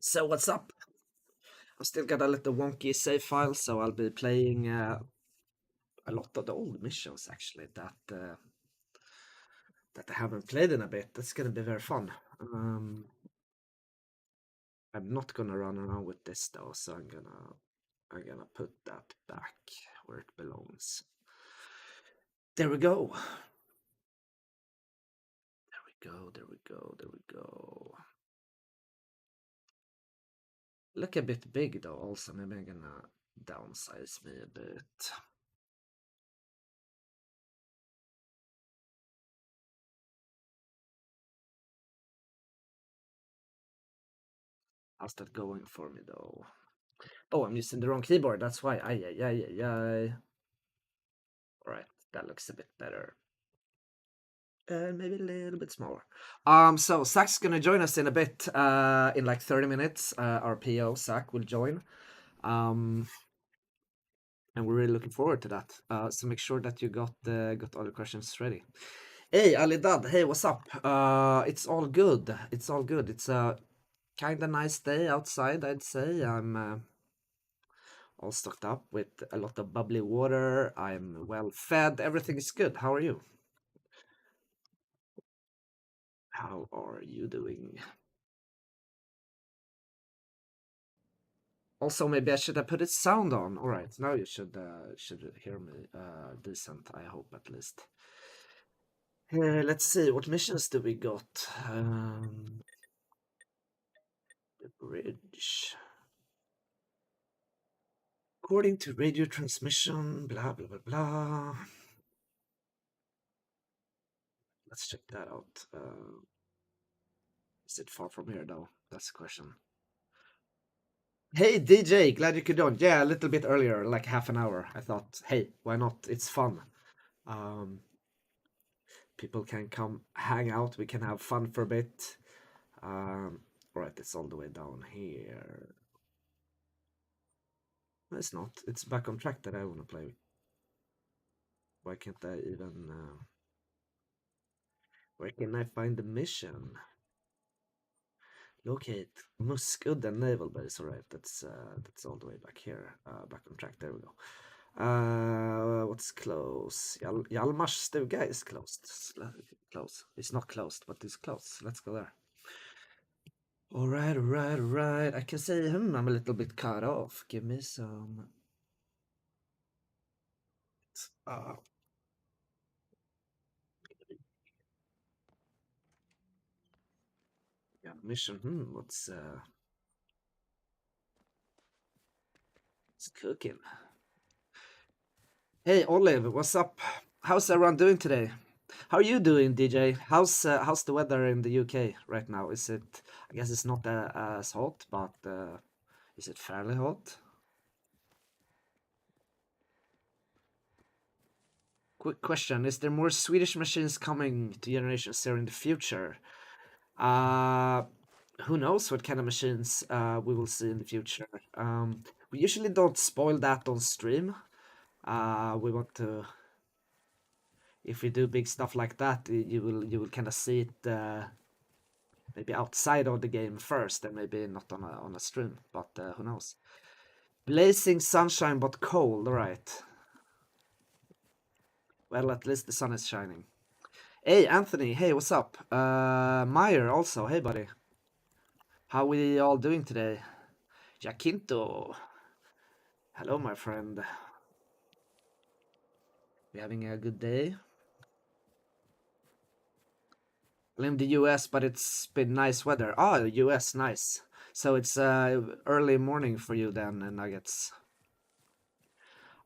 So what's up? I still got a little wonky save file, so I'll be playing a lot of the old missions actually that I haven't played in a bit. That's gonna be very fun. I'm not gonna run around with this though, so I'm gonna put that back where it belongs. There we go. There we go. There we go. There we go. Look a bit big though. Also, maybe I'm gonna downsize me a bit. How's that going for me though? Oh, I'm using the wrong keyboard. That's why. Ay, ay, ay, ay, ay. All right, that looks a bit better. And maybe a little bit smaller. So Zach's gonna join us in a bit. In like 30 minutes. Our PO Zach will join. And we're really looking forward to that. So make sure that you got all the questions ready. Hey, Ali Dad. Hey, what's up? It's all good. It's all good. It's a kind of nice day outside, I'd say. I'm all stocked up with a lot of bubbly water. I'm well fed. Everything is good. How are you? How are you doing? Also, maybe I should have put its sound on. All right, now you should hear me decent. I hope at least. Let's see, what missions do we got? The bridge. According to radio transmission, blah blah blah blah. Let's check that out. Is it far from here though? That's the question. Hey DJ, glad you could join. Yeah, a little bit earlier, like half an hour. I thought, hey, why not? It's fun. Um, People can come hang out. We can have fun for a bit. All right, it's all the way down here. No, it's not. It's back on track that I want to play. Why can't I even? Where can I find the mission? Locate Muskudden Naval Base. All right, that's all the way back here. Back on track. There we go. What's close? Hjalmar's stuga is closed. Close. It's not closed, but it's close. Let's go there. All right, all right, all right. I can say, I'm a little bit cut off. Give me some. Uh, yeah, mission. What's cooking? Hey, Olive, what's up? How's everyone doing today? How are you doing, DJ? How's the weather in the UK right now? Is it? I guess it's not as hot, but is it fairly hot? Quick question: is there more Swedish machines coming to Generation Zero in the future? Uh, who knows what kind of machines we will see in the future. We usually don't spoil that on stream. We want to, if we do big stuff like that, you will kind of see it maybe outside of the game first, and maybe not on a stream. But who knows? Blazing sunshine, but cold. All right. Well, at least the sun is shining. Hey, Anthony. Hey, what's up? Meyer also. Hey, buddy. How we all doing today? Jacinto. Hello, my friend. We having a good day? I live in the US, but it's been nice weather. Oh, the US, nice. So it's early morning for you then, Nuggets.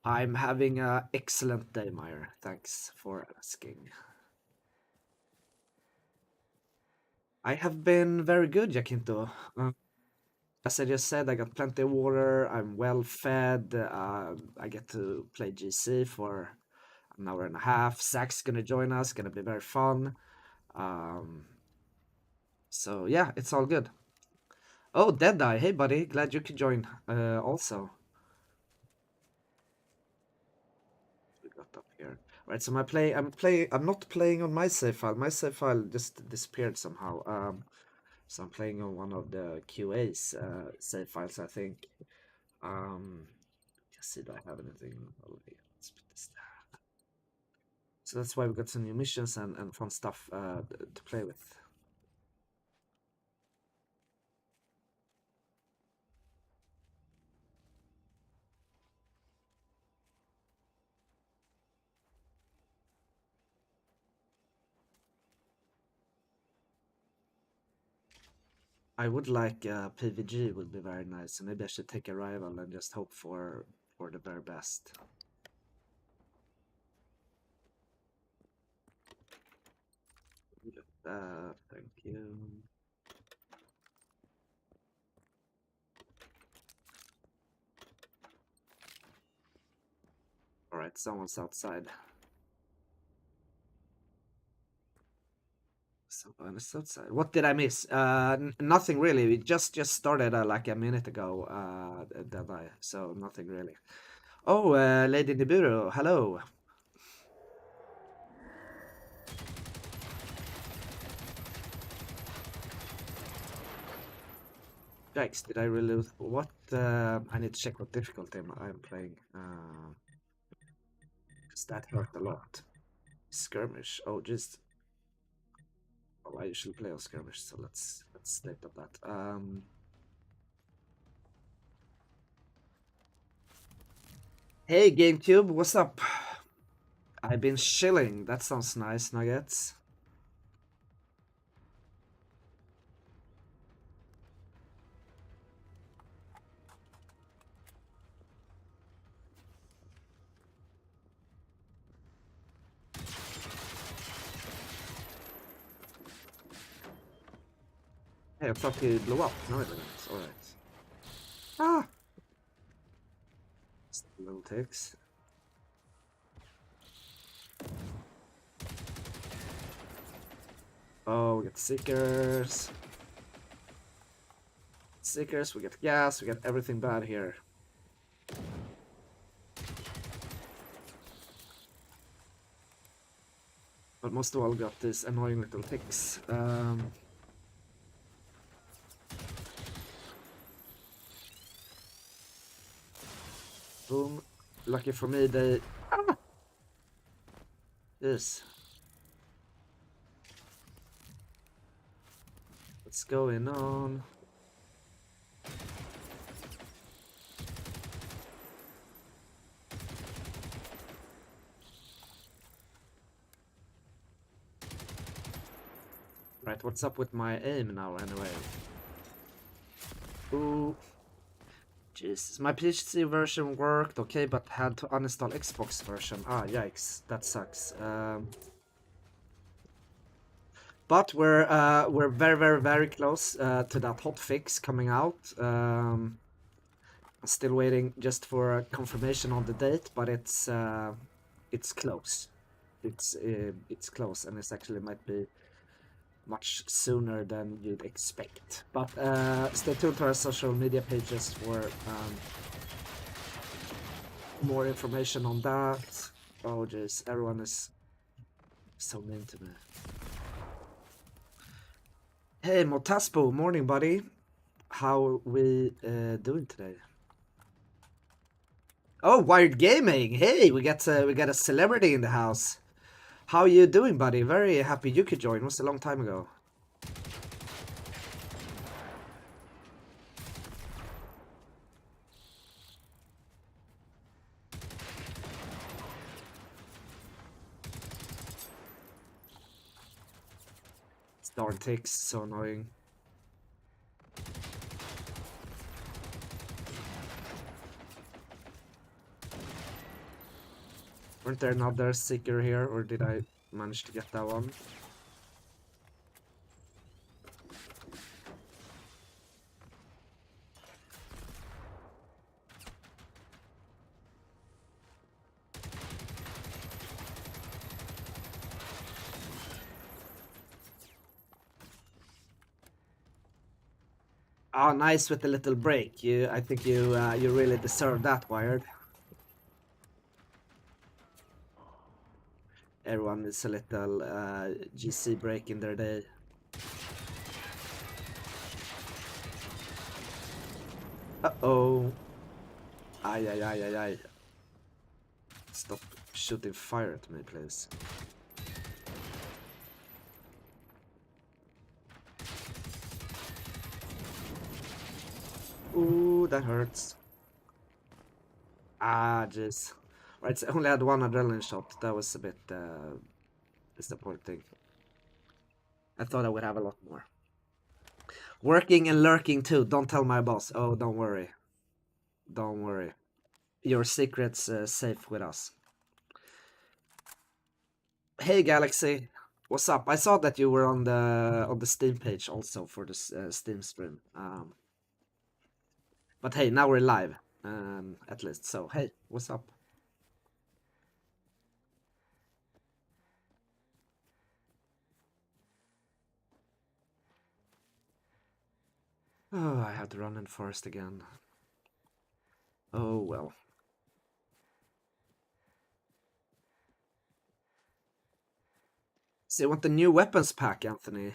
I'm having a excellent day, Meyer. Thanks for asking. I have been very good, Jacinto. As I just said, I got plenty of water. I'm well fed. I get to play GC for an hour and a half. Zach's gonna join us. Gonna be very fun. Um, so yeah, it's all good. Oh, Deadeye. Hey, buddy. Glad you could join. Also, we got up here. Right. So I'm not playing on my save file. My save file just disappeared somehow. So I'm playing on one of the QA's save files, I think. Let's see, do I have anything? Oh, yeah, let's put this there. So that's why we got some new missions and fun stuff to play with. I would like PVG would be very nice, and maybe I should take a rival and just hope for the very best. Thank you. All right, someone's outside. Someone's outside. What did I miss? Nothing really. We just started like a minute ago. So nothing really. Oh, Lady Nibiru, hello. Yikes, did I really lose? What? I need to check what difficulty I'm playing. Because that hurt a lot. Skirmish. Oh, just. Oh, I usually play on skirmish, so let's state up that. Hey, GameCube, what's up? I've been chilling. That sounds nice, Nuggets. Hey, I thought he blew up. No, it didn't. Alright. Ah! Little ticks. Oh, we get Seekers. Seekers, we get gas, we get everything bad here. But most of all got these annoying little ticks. Boom. Lucky for me, they... Ah! Yes. What's going on? Right, what's up with my aim now, anyway? Ooh. Jesus, my PC version worked, okay, but had to uninstall Xbox version. Ah, yikes, that sucks. But we're very close to that hotfix coming out. Still waiting just for a confirmation on the date, but it's close. It's close, and it's actually might be much sooner than you'd expect. But stay tuned to our social media pages for more information on that. Oh jeez, everyone is so mean to me. Hey Motaspo, morning buddy. How we doing today? Oh, Wired Gaming. Hey, we got a celebrity in the house. How you doing, buddy? Very happy you could join. It was a long time ago. Darn ticks, so annoying. Weren't there another Seeker here, or did I manage to get that one? Oh, nice with the little break. I think you really deserve that, Wired. Everyone needs a little GC break in their day. Uh-oh. Ay, ay, ay, ay, ay. Stop shooting fire at me, please. Ooh, that hurts. Ah, jeez. Right, so I only had one adrenaline shot. That was a bit disappointing. I thought I would have a lot more. Working and lurking too. Don't tell my boss. Oh, don't worry. Don't worry. Your secret's safe with us. Hey, Galaxy. What's up? I saw that you were on the Steam page also for this Steam stream. But hey, now we're live, at least. So hey, what's up? Oh, I had to run in forest again. Oh well. So you want the new weapons pack, Anthony?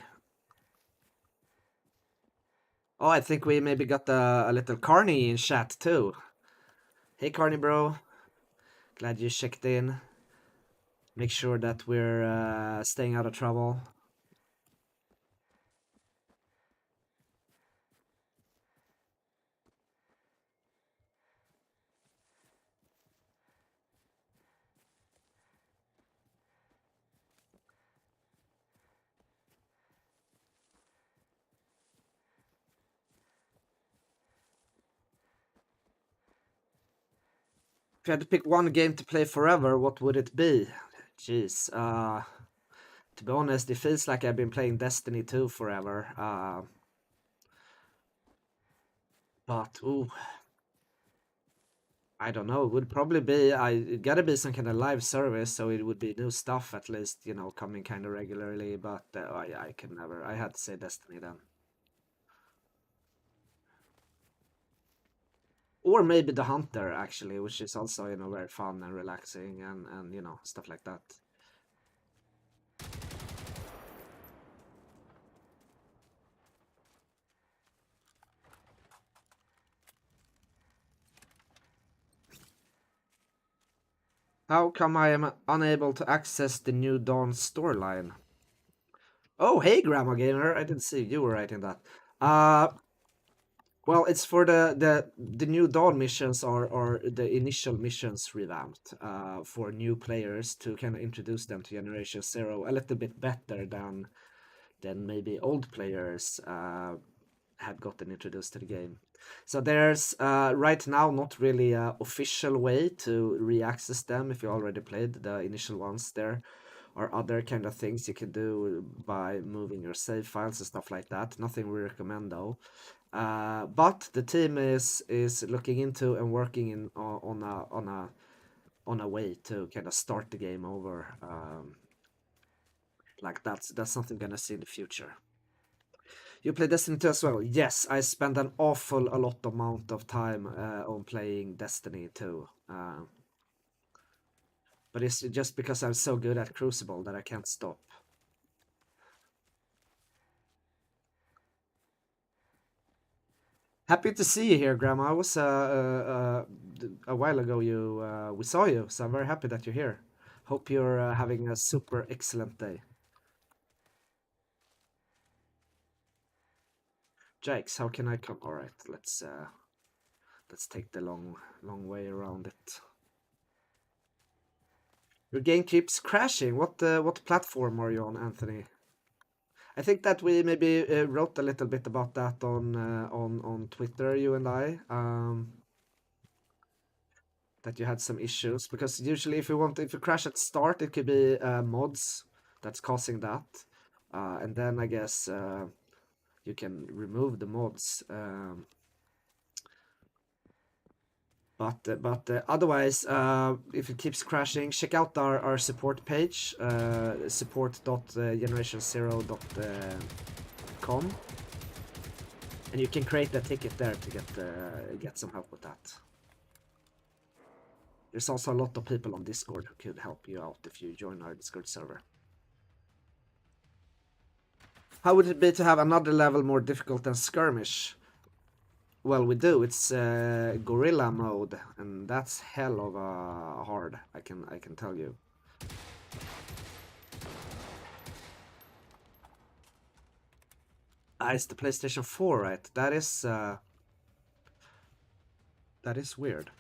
Oh, I think we maybe got a little Carney in chat too. Hey, Carney bro. Glad you checked in. Make sure that we're staying out of trouble. If you had to pick one game to play forever, what would it be? Jeez, to be honest, it feels like I've been playing Destiny 2 forever. But ooh, I don't know. It would probably be it gotta be some kind of live service, so it would be new stuff at least, you know, coming kind of regularly. But I can never. I had to say Destiny then, or maybe the Hunter actually, which is also, you know, very fun and relaxing and you know, stuff like that. How come I am unable to access the New Dawn storyline? Oh, hey, Grandma Gamer. I didn't see you were writing that. Uh, well, it's for the New Dawn missions or the initial missions revamped for new players to kind of introduce them to Generation Zero a little bit better than maybe old players had gotten introduced to the game. So there's right now not really a official way to re-access them if you already played the initial ones. There are other kind of things you can do by moving your save files and stuff like that. Nothing we recommend though. But the team is looking into and working on a way to kind of start the game over. Like that's something gonna see in the future. You play Destiny 2 as well? Yes, I spend an awful a lot amount of time on playing Destiny 2. But it's just because I'm so good at Crucible that I can't stop. Happy to see you here, Grandma. I was a while ago. We saw you, so I'm very happy that you're here. Hope you're having a super excellent day. Jakes, how can I come? All right, let's take the long way around it. Your game keeps crashing. What platform are you on, Anthony? I think that we maybe wrote a little bit about that on Twitter, you and I. That you had some issues because usually if you crash at start, it could be mods that's causing that, and then I guess you can remove the mods. But otherwise, if it keeps crashing, check out our support page, support.generationsero.com, and you can create a ticket there to get some help with that. There's also a lot of people on Discord who could help you out if you join our Discord server. How would it be to have another level more difficult than Skirmish? Well, we do. It's gorilla mode, and that's hell of a hard. I can tell you. It's the PlayStation 4, right? That is weird.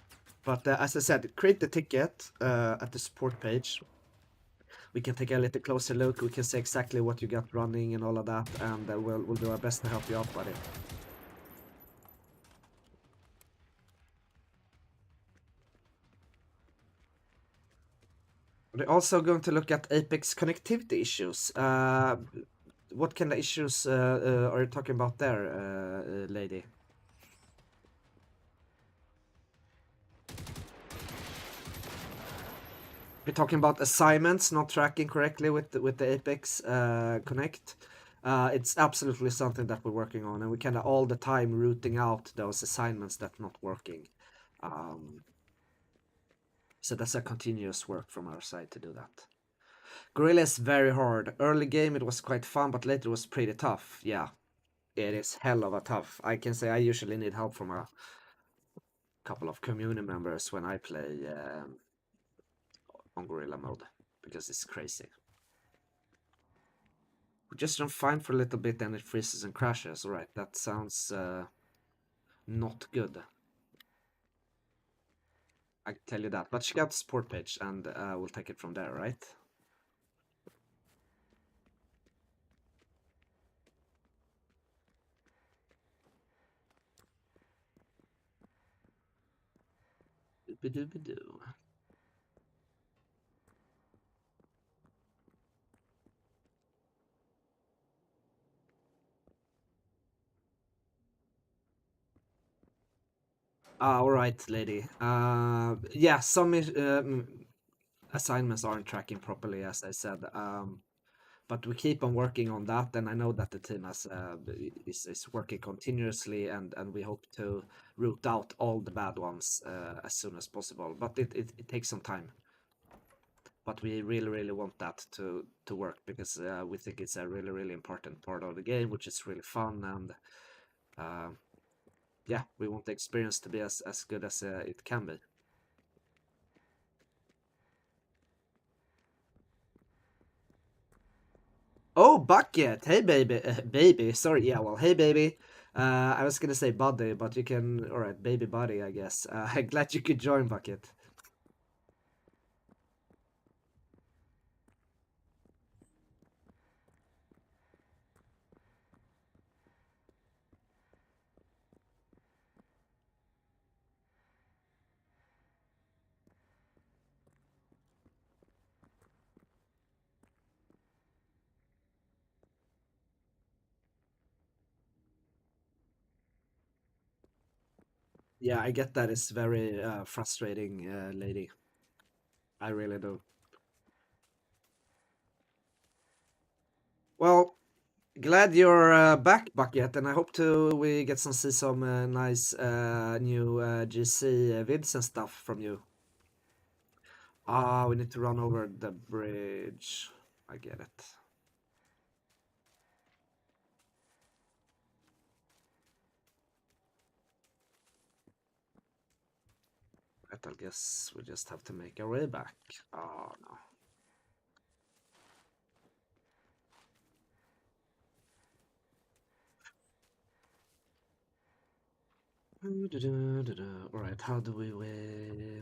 But as I said, create the ticket at the support page. We can take a little closer look. We can see exactly what you got running and all of that, and we'll do our best to help you out, buddy. We're also going to look at Apex connectivity issues. What kind of issues are you talking about there, lady? We're talking about assignments not tracking correctly with the Apex Connect. It's absolutely something that we're working on, and we kind of all the time rooting out those assignments that not working. So that's a continuous work from our side to do that. Gorilla is very hard. Early game it was quite fun, but later it was pretty tough. Yeah, it is hell of a tough. I can say I usually need help from a couple of community members when I play on Gorilla mode because it's crazy. We just run fine for a little bit and it freezes and crashes. Alright, that sounds not good. I can tell you that. But check out the support page and we'll take it from there, right? Doobie-doobie-doo. Alright, lady. Yeah, some assignments aren't tracking properly, as I said. But we keep on working on that, and I know that the team is working continuously, and we hope to root out all the bad ones as soon as possible. But it takes some time. But we really want that to work because we think it's a really important part of the game, which is really fun, and yeah, we want the experience to be as good as it can be. Oh, Bucket! Hey, baby, baby. Sorry, yeah. Well, hey, baby. I was gonna say buddy, but you can. All right, baby, buddy. I guess. I'm glad you could join, Bucket. Yeah, I get that. It's very frustrating, lady. I really do. Well, glad you're back, Bucket, and I hope to we get some see some nice new GC vids and stuff from you. Ah, we need to run over the bridge. I get it. Right, I guess we just have to make our way back. Oh no. Alright, how do we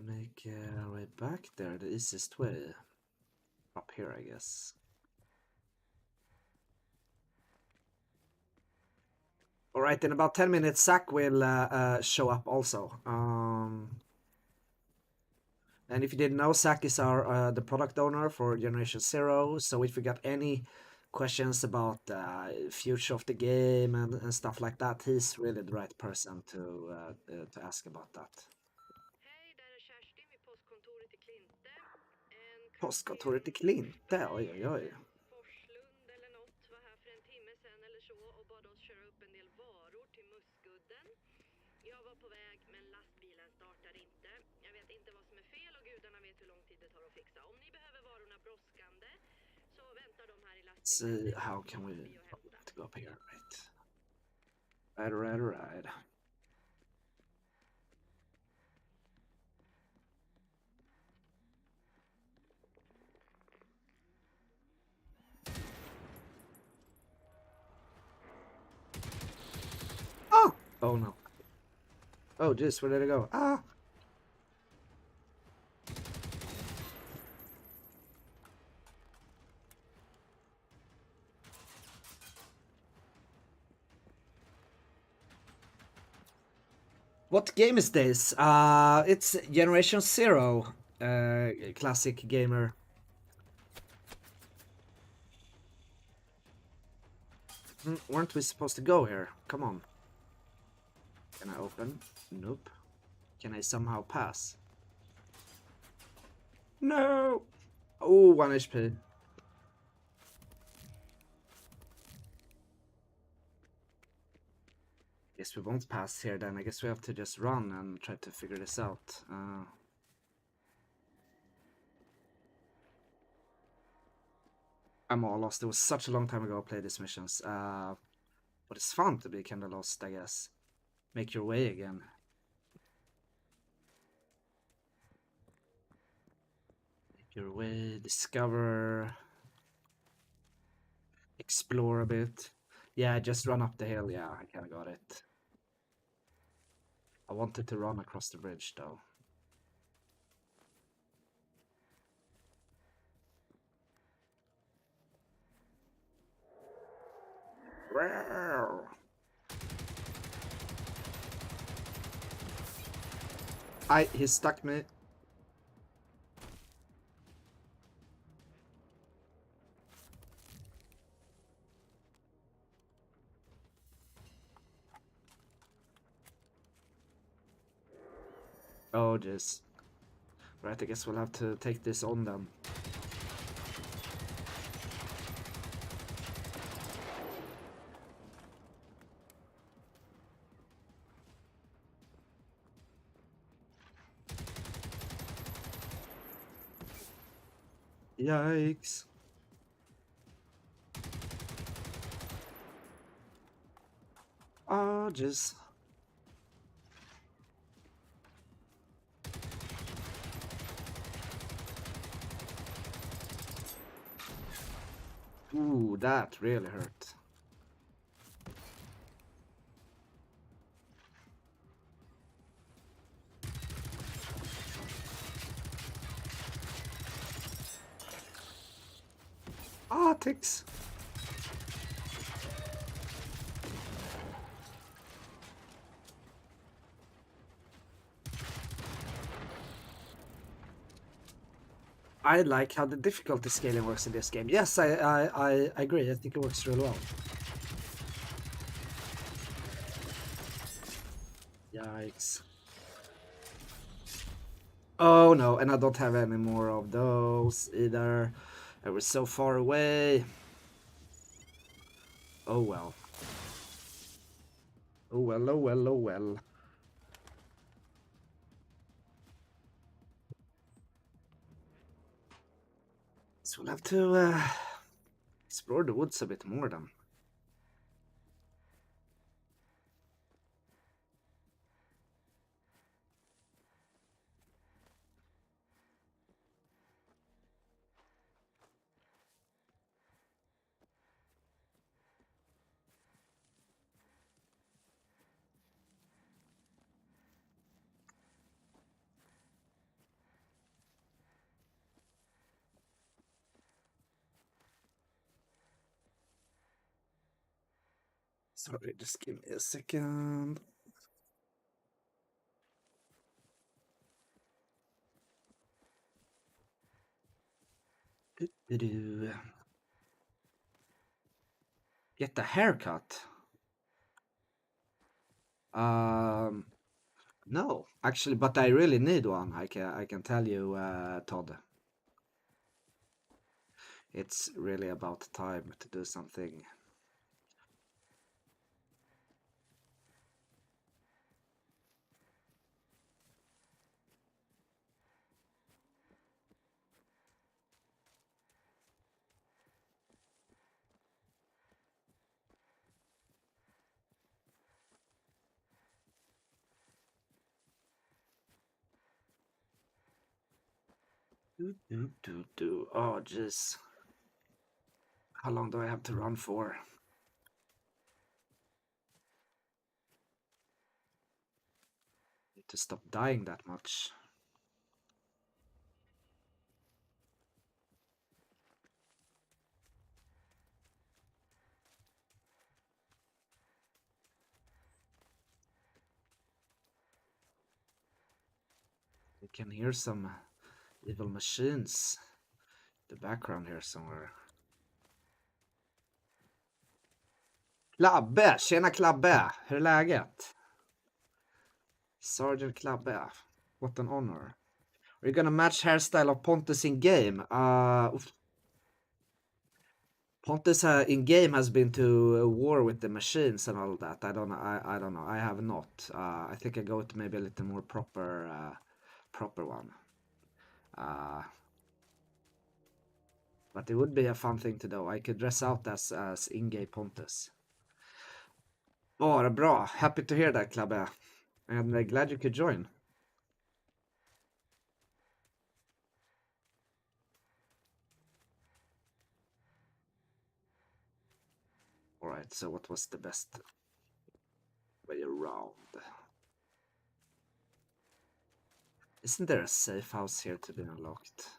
make our way back there? The easiest way. Up here, I guess. Alright, in about 10 minutes, Zach will show up also. And if you didn't know, Zach is our the product owner for Generation Zero. So if you got any questions about future of the game and stuff like that, he's really the right person to ask about that. Postkontoret i Klinte, oj oj oj. See how can we to go up here, right? Right. Oh no. Oh, jeez, where did it go? Ah! What game is this? It's Generation Zero, classic gamer. Weren't we supposed to go here? Come on. Can I open? Nope. Can I somehow pass? No! Oh, 1 HP. Guess we won't pass here then. I guess we have to just run and try to figure this out. I'm all lost. It was such a long time ago I played these missions. But it's fun to be kinda lost, I guess. Make your way again. Make your way, discover, explore a bit. Yeah, just run up the hill. Yeah, I kinda got it. I wanted to run across the bridge though. He stuck me. Oh, jeez. Right, I guess we'll have to take this on them. Yikes. Oh, jeez. Ooh, that really hurt. Ah, ticks. I like how the difficulty scaling works in this game. Yes, I agree. I think it works really well. Yikes. Oh no, and I don't have any more of those either. I was so far away. Oh well. Oh well, oh well, oh well. So we'll have to explore the woods a bit more then. Sorry, just give me a second. Do-do-do. Get a haircut. No, actually, but I really need one. I can tell you, Todd. It's really about time to do something. Do. Oh, jeez. How long do I have to run for? need to stop dying that much. You can hear some evil machines in the background here somewhere. Klabbe! Tjena Klabbe! Hur är läget? Sergeant Klabbe. What an honor. Are you gonna match hairstyle of Pontus in game? Pontus in game has been to a war with the machines and all that. I don't know. I don't know. I have not. I think I go to maybe a little more proper one. But it would be a fun thing to do. I could dress out as in-game Pontus. Bara bra. Happy to hear that, Klabbe. And glad you could join. Alright, so what was the best way around? Isn't there a safe house here to be unlocked?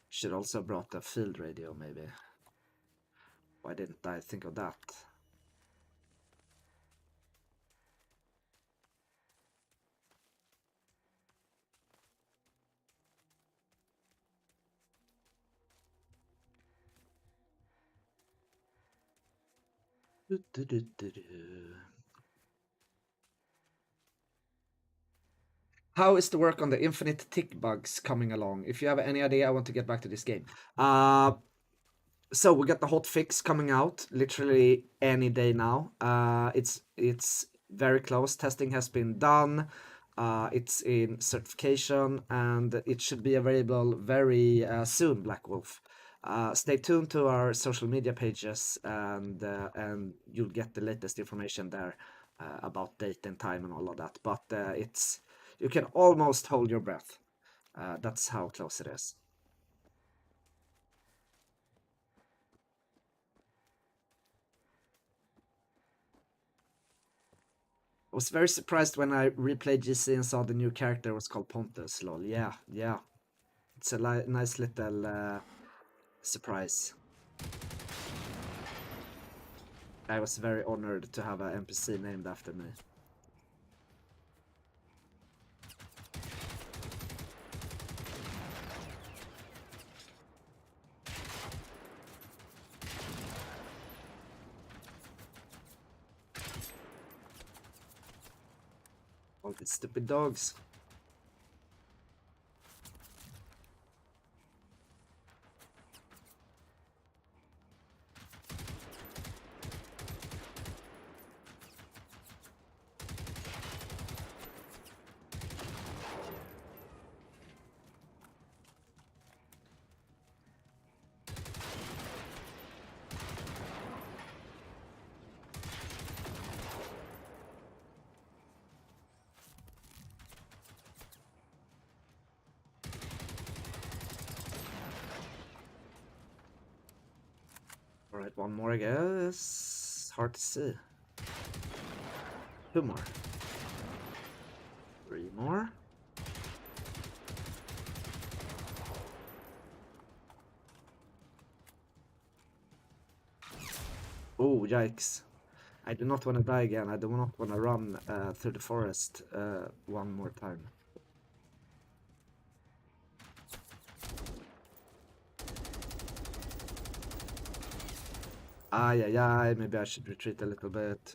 Should also have brought a field radio, maybe. Why didn't I think of that? How is the work on the infinite tick bugs coming along? If you have any idea, I want to get back to this game. So we got the hot fix coming out literally any day now. It's very close. Testing has been done. It's in certification and it should be available very soon, Black Wolf. Stay tuned to our social media pages and you'll get the latest information there about date and time and all of that. But you can almost hold your breath. That's how close it is. I was very surprised when I replayed GC and saw the new character was called Pontus. Lol. Yeah. It's a nice little surprise. I was very honored to have an NPC named after me. All these stupid dogs. Alright, one more I guess. Hard to see. 2 more. 3 more. Oh, yikes. I do not want to die again. I do not want to run through the forest one more time. Ay, maybe I should retreat a little bit.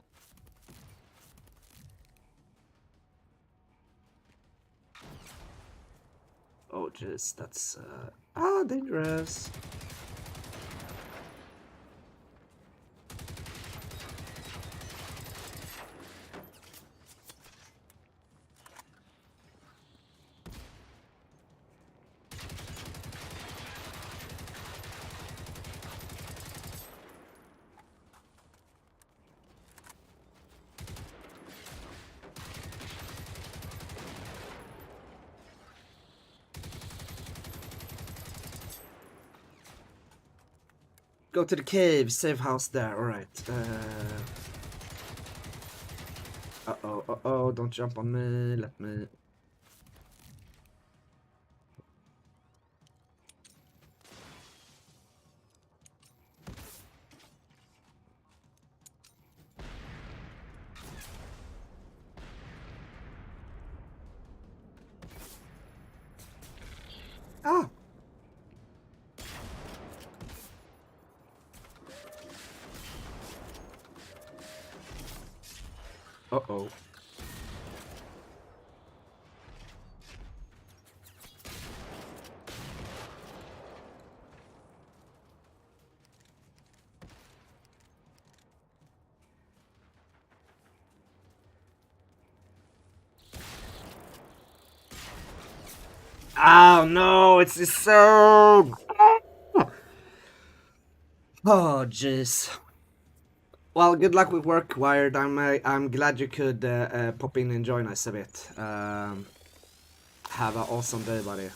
Oh jeez, that's dangerous. Go to the cave, safe house there, alright. Uh-oh, uh-oh, don't jump on me. Let me... Ah! Uh-oh. Oh no, it's so... Oh, jeez. Well, good luck with work, Wired. I'm glad you could pop in and join us a bit. Have an awesome day, buddy.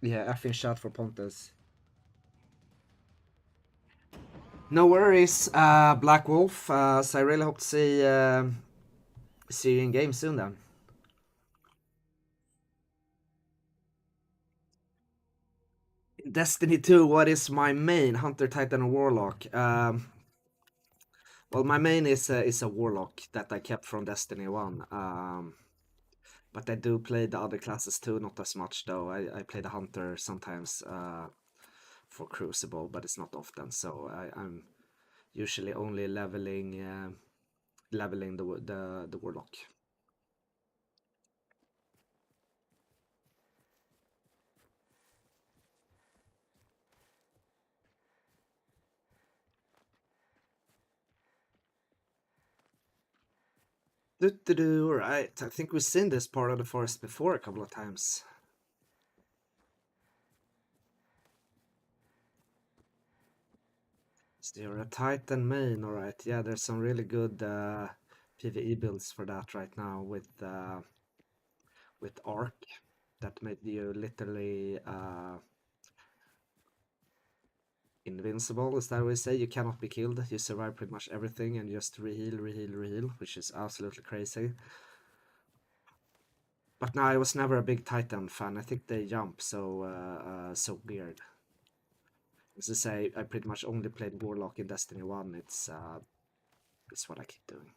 Yeah, effing shot for Pontus. No worries, Black Wolf. So I really hope to see you in game soon then. Destiny 2, what is my main? Hunter, Titan, or Warlock? Well, my main is a Warlock that I kept from Destiny 1. But I do play the other classes too, not as much though. I play the Hunter sometimes for Crucible, but it's not often. So I'm usually only leveling the Warlock. Right. I think we've seen this part of the forest before a couple of times. So you're a Titan main, alright. Yeah, there's some really good PvE builds for that right now with Arc that made you literally invincible, is that what we say? You cannot be killed. You survive pretty much everything and just reheal, reheal, reheal, which is absolutely crazy. But no, I was never a big Titan fan. I think they jump so weird. As I say, I pretty much only played Warlock in Destiny 1. It's what I keep doing.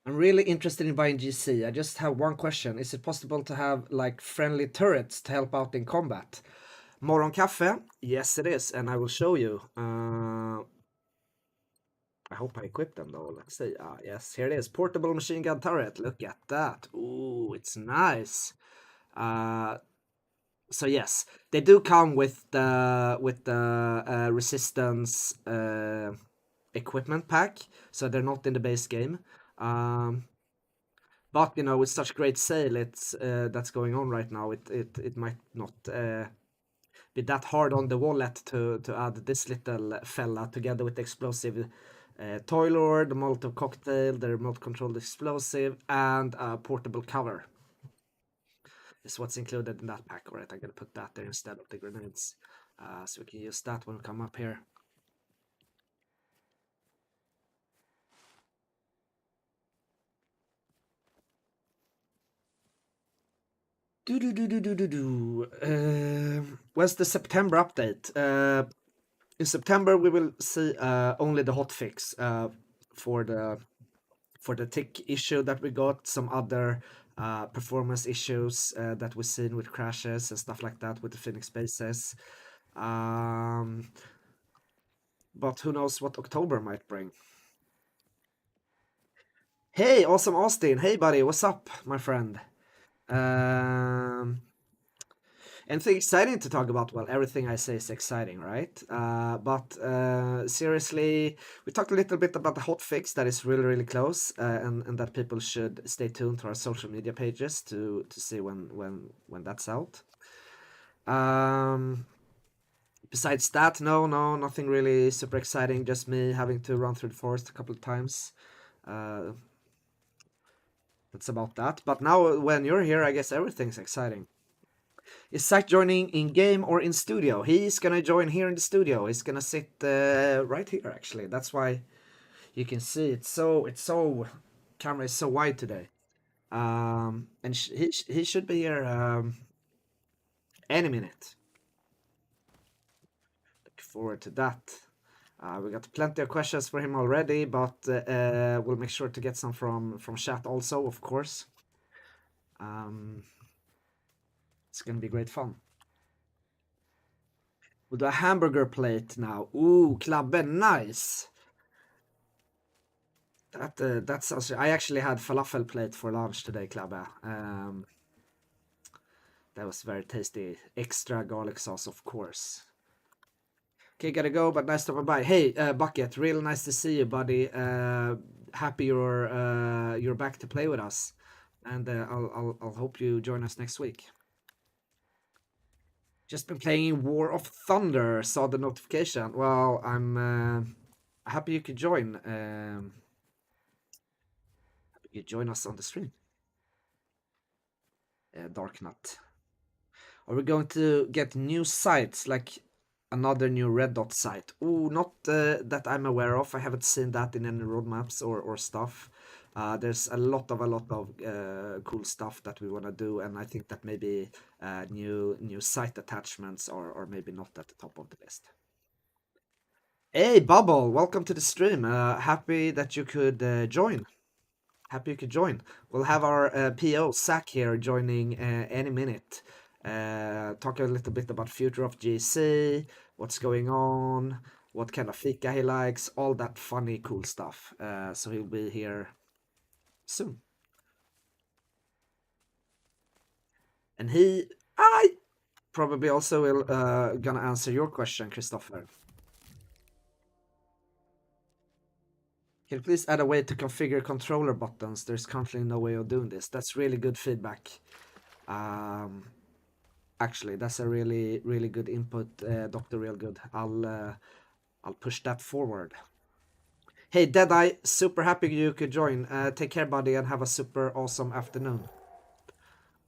I'm really interested in buying GC. I just have one question. Is it possible to have like friendly turrets to help out in combat? More on Cafe? Yes, it is, and I will show you. I hope I equip them though. Let's see. Ah, yes, here it is. Portable machine gun turret. Look at that. Ooh, it's nice. Uh, so yes, they do come with the resistance equipment pack, so they're not in the base game. Um, but you know, with such great sale, it's that's going on right now. It might not be that hard on the wallet to add this little fella together with the explosive toy lord, the Molotov cocktail, the remote controlled explosive, and a portable cover. Is what's included in that pack. Alright, I'm gonna put that there instead of the grenades, so we can use that when we come up here. Do do do do do do do. Where's the September update? In September we will see only the hotfix for the tick issue that we got, some other performance issues that we've seen with crashes and stuff like that with the Phoenix bases. But who knows what October might bring. Hey, awesome Austin. Hey, buddy. What's up, my friend? Um, Anything exciting to talk about? Well, everything I say is exciting, right? But seriously, we talked a little bit about the hotfix that is really, really close, and that people should stay tuned to our social media pages to see when that's out. Um, Besides that, no, nothing really super exciting. Just me having to run through the forest a couple of times. Uh, that's about that. But now, when you're here, I guess everything's exciting. Is Zach joining in game or in studio? He's gonna join here in the studio. He's gonna sit right here actually. That's why you can see it's so camera is so wide today. And he should be here any minute. Look forward to that. We got plenty of questions for him already, but we'll make sure to get some from chat also, of course. It's gonna be great fun. We'll do a hamburger plate now. Ooh, Klabbe, nice. That sounds. I actually had falafel plate for lunch today, Klabbe. That was very tasty. Extra garlic sauce, of course. Okay, gotta go, but nice to by. Hey, Bucket, real nice to see you, buddy. Happy you're back to play with us, and I'll hope you join us next week. Just been playing War of Thunder. Saw the notification. Well, I'm happy you could join. Happy you join us on the stream. Dark Nut. Are we going to get new sites like another new red dot site? Oh, not that I'm aware of. I haven't seen that in any roadmaps or stuff. There's a lot of cool stuff that we want to do, and I think that maybe new site attachments are maybe not at the top of the list. Hey, Bubble, welcome to the stream. Happy that you could join. Happy you could join. We'll have our PO Zach here joining any minute. Talk a little bit about future of GC, what's going on, what kind of fika he likes, all that funny, cool stuff. So he'll be here soon. And I probably also will gonna answer your question, Christopher. Can you please add a way to configure controller buttons? There's currently no way of doing this. That's really good feedback. Actually, that's a really good input, Dr. Realgood. I'll push that forward. Hey, Deadeye, super happy you could join. Take care, buddy, and have a super awesome afternoon.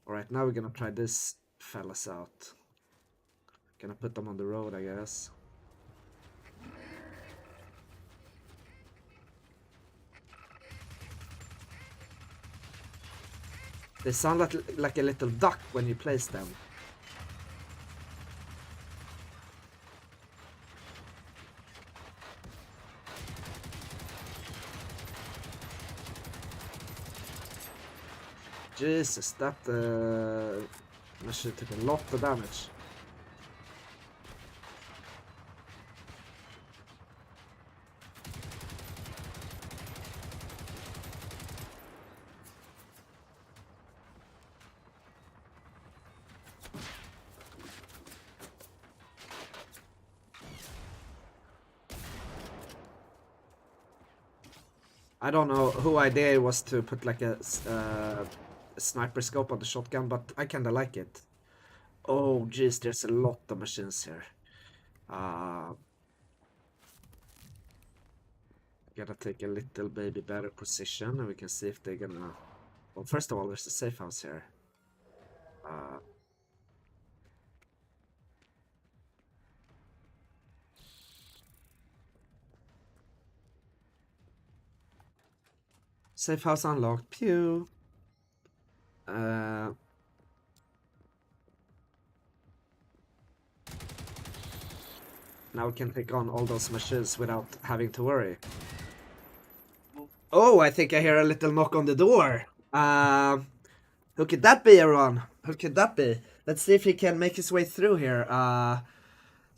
All right, now we're gonna try this fellas out. Gonna put them on the road, I guess. They sound like a little duck when you place them. Jesus, that machine took a lot of damage. I don't know who idea it was to put like a sniper scope on the shotgun, but I kinda like it. Oh jeez, there's a lot of machines here. Gotta take a little baby better position, and we can see if they're gonna... Well, first of all, there's a safe house here. Safe house unlocked. Pew. Now we can take on all those machines without having to worry. Oh, I think I hear a little knock on the door. Who could that be, everyone? Who could that be? Let's see if he can make his way through here.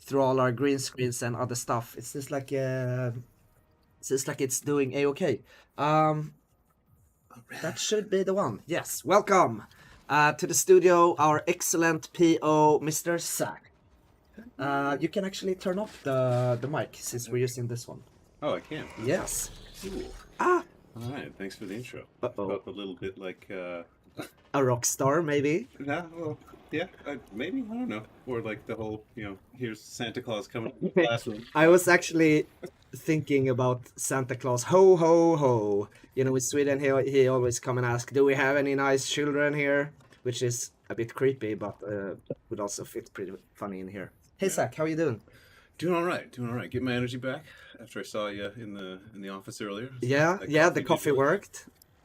Through all our green screens and other stuff. It seems like it's doing a-okay. That should be the one. Yes, welcome to the studio, our excellent PO, Mr. Zach. You can actually turn off the mic since we're using this one. Oh, I can. Yes. Cool. Ah. All right. Thanks for the intro. Uh-oh. Felt a little bit like A rock star, maybe. nah, well, yeah, maybe I don't know. Or like the whole, here's Santa Claus coming to the classroom. I was actually thinking about Santa Claus. Ho ho ho! In Sweden, he always come and ask, "Do we have any nice children here?" which is a bit creepy, but would also fit pretty funny in here. Hey, Yeah. Zach, how you doing? Doing all right. Doing all right. Get my energy back after I saw you in the office earlier. So Yeah, that yeah, the did coffee work. worked.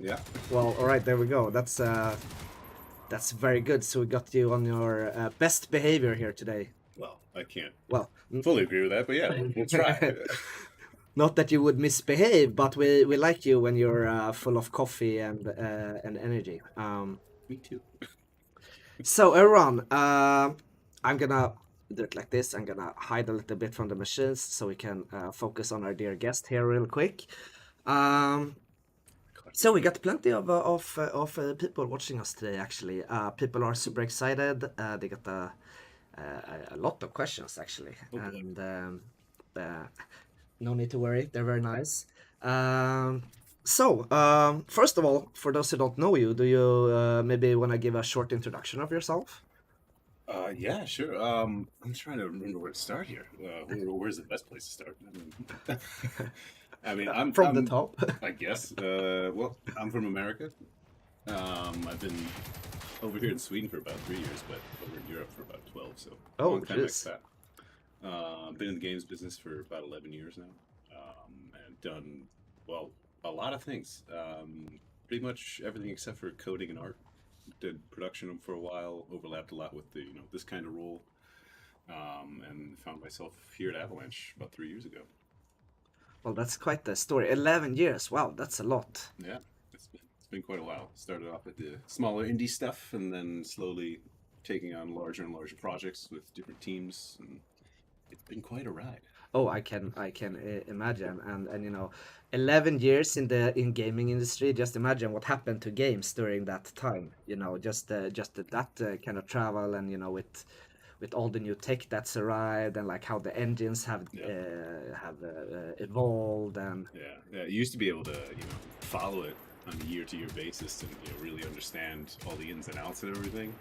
Yeah. Well, all right, there we go. That's very good. So we got you on your best behavior here today. Well, I can't Well, fully agree with that, but yeah, we'll try. not that you would misbehave, but we like you when you're full of coffee and energy. Me too. So everyone, I'm gonna do it like this. I'm gonna hide a little bit from the machines so we can focus on our dear guest here real quick. Um, so we got plenty of people watching us today. Actually, people are super excited. They got a lot of questions actually, Oh, boy. and uh, no need to worry. They're very nice. So, first of all, for those who don't know you, do you maybe want to give a short introduction of yourself? Yeah, sure. I'm trying to remember where to start here. Where's the best place to start? I mean, From the top. I guess. Well, I'm from America. I've been over here in Sweden for about 3 years, but over in Europe for about 12, so Oh, long time like jeez. that. Been in the games business for about 11 years now, and done, well, a lot of things. Pretty much everything except for coding and art. Did production for a while, overlapped a lot with the, this kind of role, and found myself here at Avalanche about 3 years ago. Well, that's quite the story. 11 years. Wow, that's a lot. Yeah, it's been quite a while. Started off with the smaller indie stuff, and then slowly taking on larger and larger projects with different teams, and it's been quite a ride. Oh, I can imagine. And 11 years in the in gaming industry. Just imagine what happened to games during that time. That kind of travel, and with all the new tech that's arrived, and like how the engines Yeah, have evolved. And yeah. You used to be able to, follow it on a year-to-year basis and really understand all the ins and outs and everything.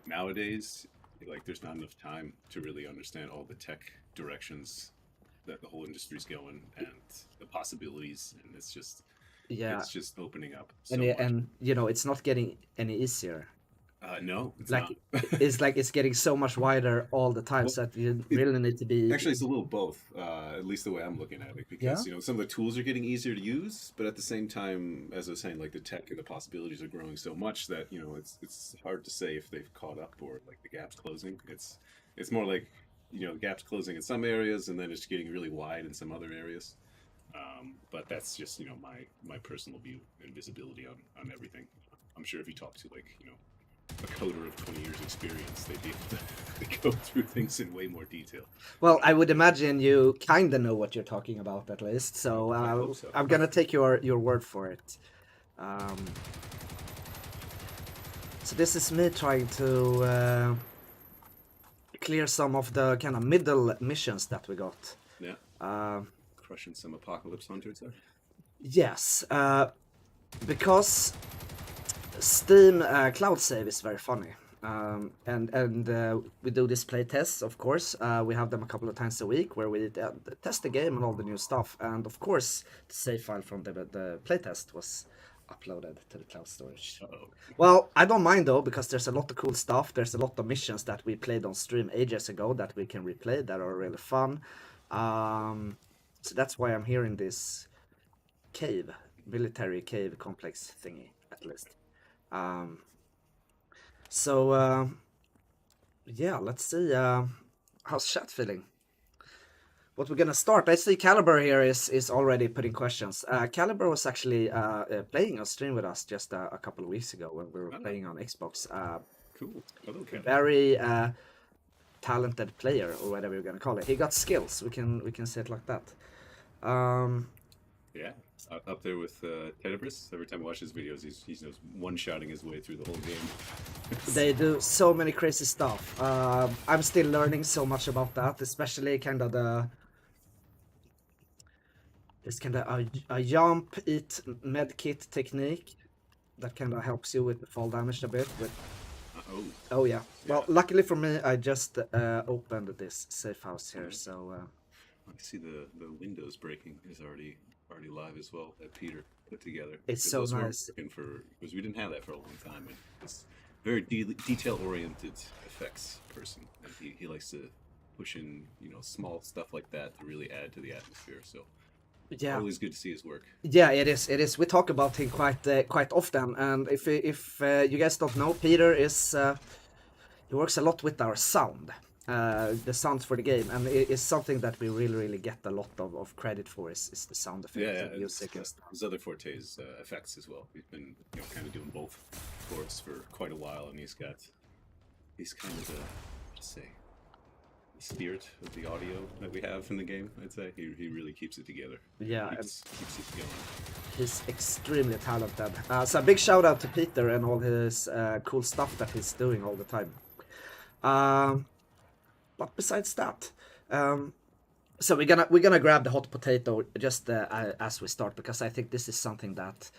Nowadays, like, there's not enough time to really understand all the tech directions that the whole industry's going and the possibilities, and yeah, it's just opening up and so much. it's not getting any easier. No, it's Like not. it's getting so much wider all the time, Well, so that you it really need to be. actually it's a little both. At least the way I'm looking at it, Yeah. because some of the tools are getting easier to use, but at the same time, as I was saying, like the tech and the possibilities are growing so much that it's hard to say if they've caught up or like the gap's closing. It's more like the gap's closing in some areas, and then it's getting really wide in some other areas. But that's just my personal view and visibility on everything. I'm sure if you talk to like a coder of 20 years experience, they'd be able to go through things in way more detail. Well, I would imagine you kind of know what you're talking about at least. So I hope so. I'm gonna take your word for it. Um, so this is me trying to clear some of the kind of middle missions that we got. Yeah, Uh, crushing some apocalypse hunters there. yes, because Steam cloud save is very funny. And we do these play tests, of course. We have them a couple of times a week where we test the game and all the new stuff. And of course, the save file from the play test was uploaded to the cloud storage. Uh-oh. Well, I don't mind though, because there's a lot of cool stuff. There's a lot of missions that we played on stream ages ago that we can replay that are really fun. So that's why I'm here in this cave, military cave complex thingy, at least. Um, so yeah, let's see. How's chat feeling? What we're gonna start? I see Caliber here is already putting questions. Caliber was actually playing on stream with us just a couple of weeks ago when we were Oh, playing on Xbox. cool. Hello, Ken. Very talented player, or whatever you're gonna call it. He got skills. We can say it like that. Um, Yeah, up there with Tenebris. Every time I watch his videos, he's one-shotting his way through the whole game. They do so many crazy stuff. I'm still learning so much about that, especially kind of this kind of a jump eat med kit technique that kind of helps you with the fall damage a bit. But Oh, oh yeah, well yeah. luckily for me, I just opened this safe house here, so I see the windows breaking is already live as well that Peter put together. it's Because so those weren't nice. working because we didn't have that for a long time. And very detail-oriented effects person, and he likes to push in small stuff like that to really add to the atmosphere. So Yeah, always good to see his work. yeah, it is. It is. We talk about him quite often, and if you guys don't know, Peter is he works a lot with our sound, the sounds for the game, and it is something that we really get a lot of credit for. Is the sound Yeah, effects yeah, and music and stuff. his other forte is effects as well. He's been kind of doing both for us for quite a while, and he's kind of the let's say the spirit of the audio that we have in the game. I'd say he really keeps it together. Yeah, and Keeps it going. he's extremely talented. So a big shout out to Peter and all his cool stuff that he's doing all the time. Um, but besides that, um, so we're gonna grab the hot potato just as we start, because I think this is something that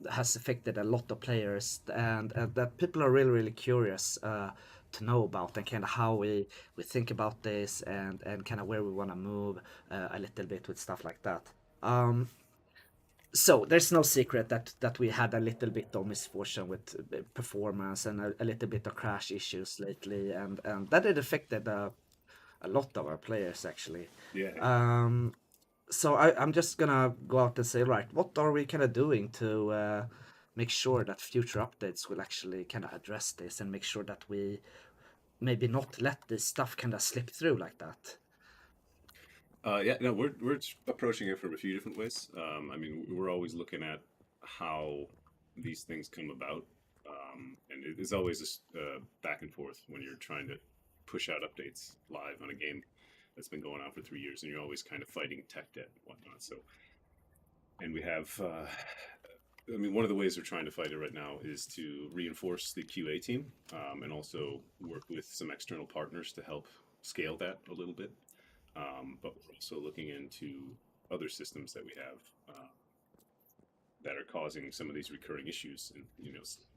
has affected a lot of players, and that people are really curious to know about, and kind of how we think about this, and kind of where we want to move a little bit with stuff like that. So there's no secret that we had a little bit of misfortune with performance and a little bit of crash issues lately, and that it affected a lot of our players actually. Yeah, Um, so I'm just gonna go out and say, right, what are we kind of doing to make sure that future updates will actually kind of address this, and make sure that we maybe not let this stuff kind of slip through like that. yeah. No, we're approaching it from a few different ways. I mean, we're always looking at how these things come about, and it is always a back and forth when you're trying to push out updates live on a game that's been going on for 3 years, and you're always kind of fighting tech debt and whatnot. So, and we have. I mean, one of the ways we're trying to fight it right now is to reinforce the QA team, and also work with some external partners to help scale that a little bit. But we're also looking into other systems that we have that are causing some of these recurring issues, and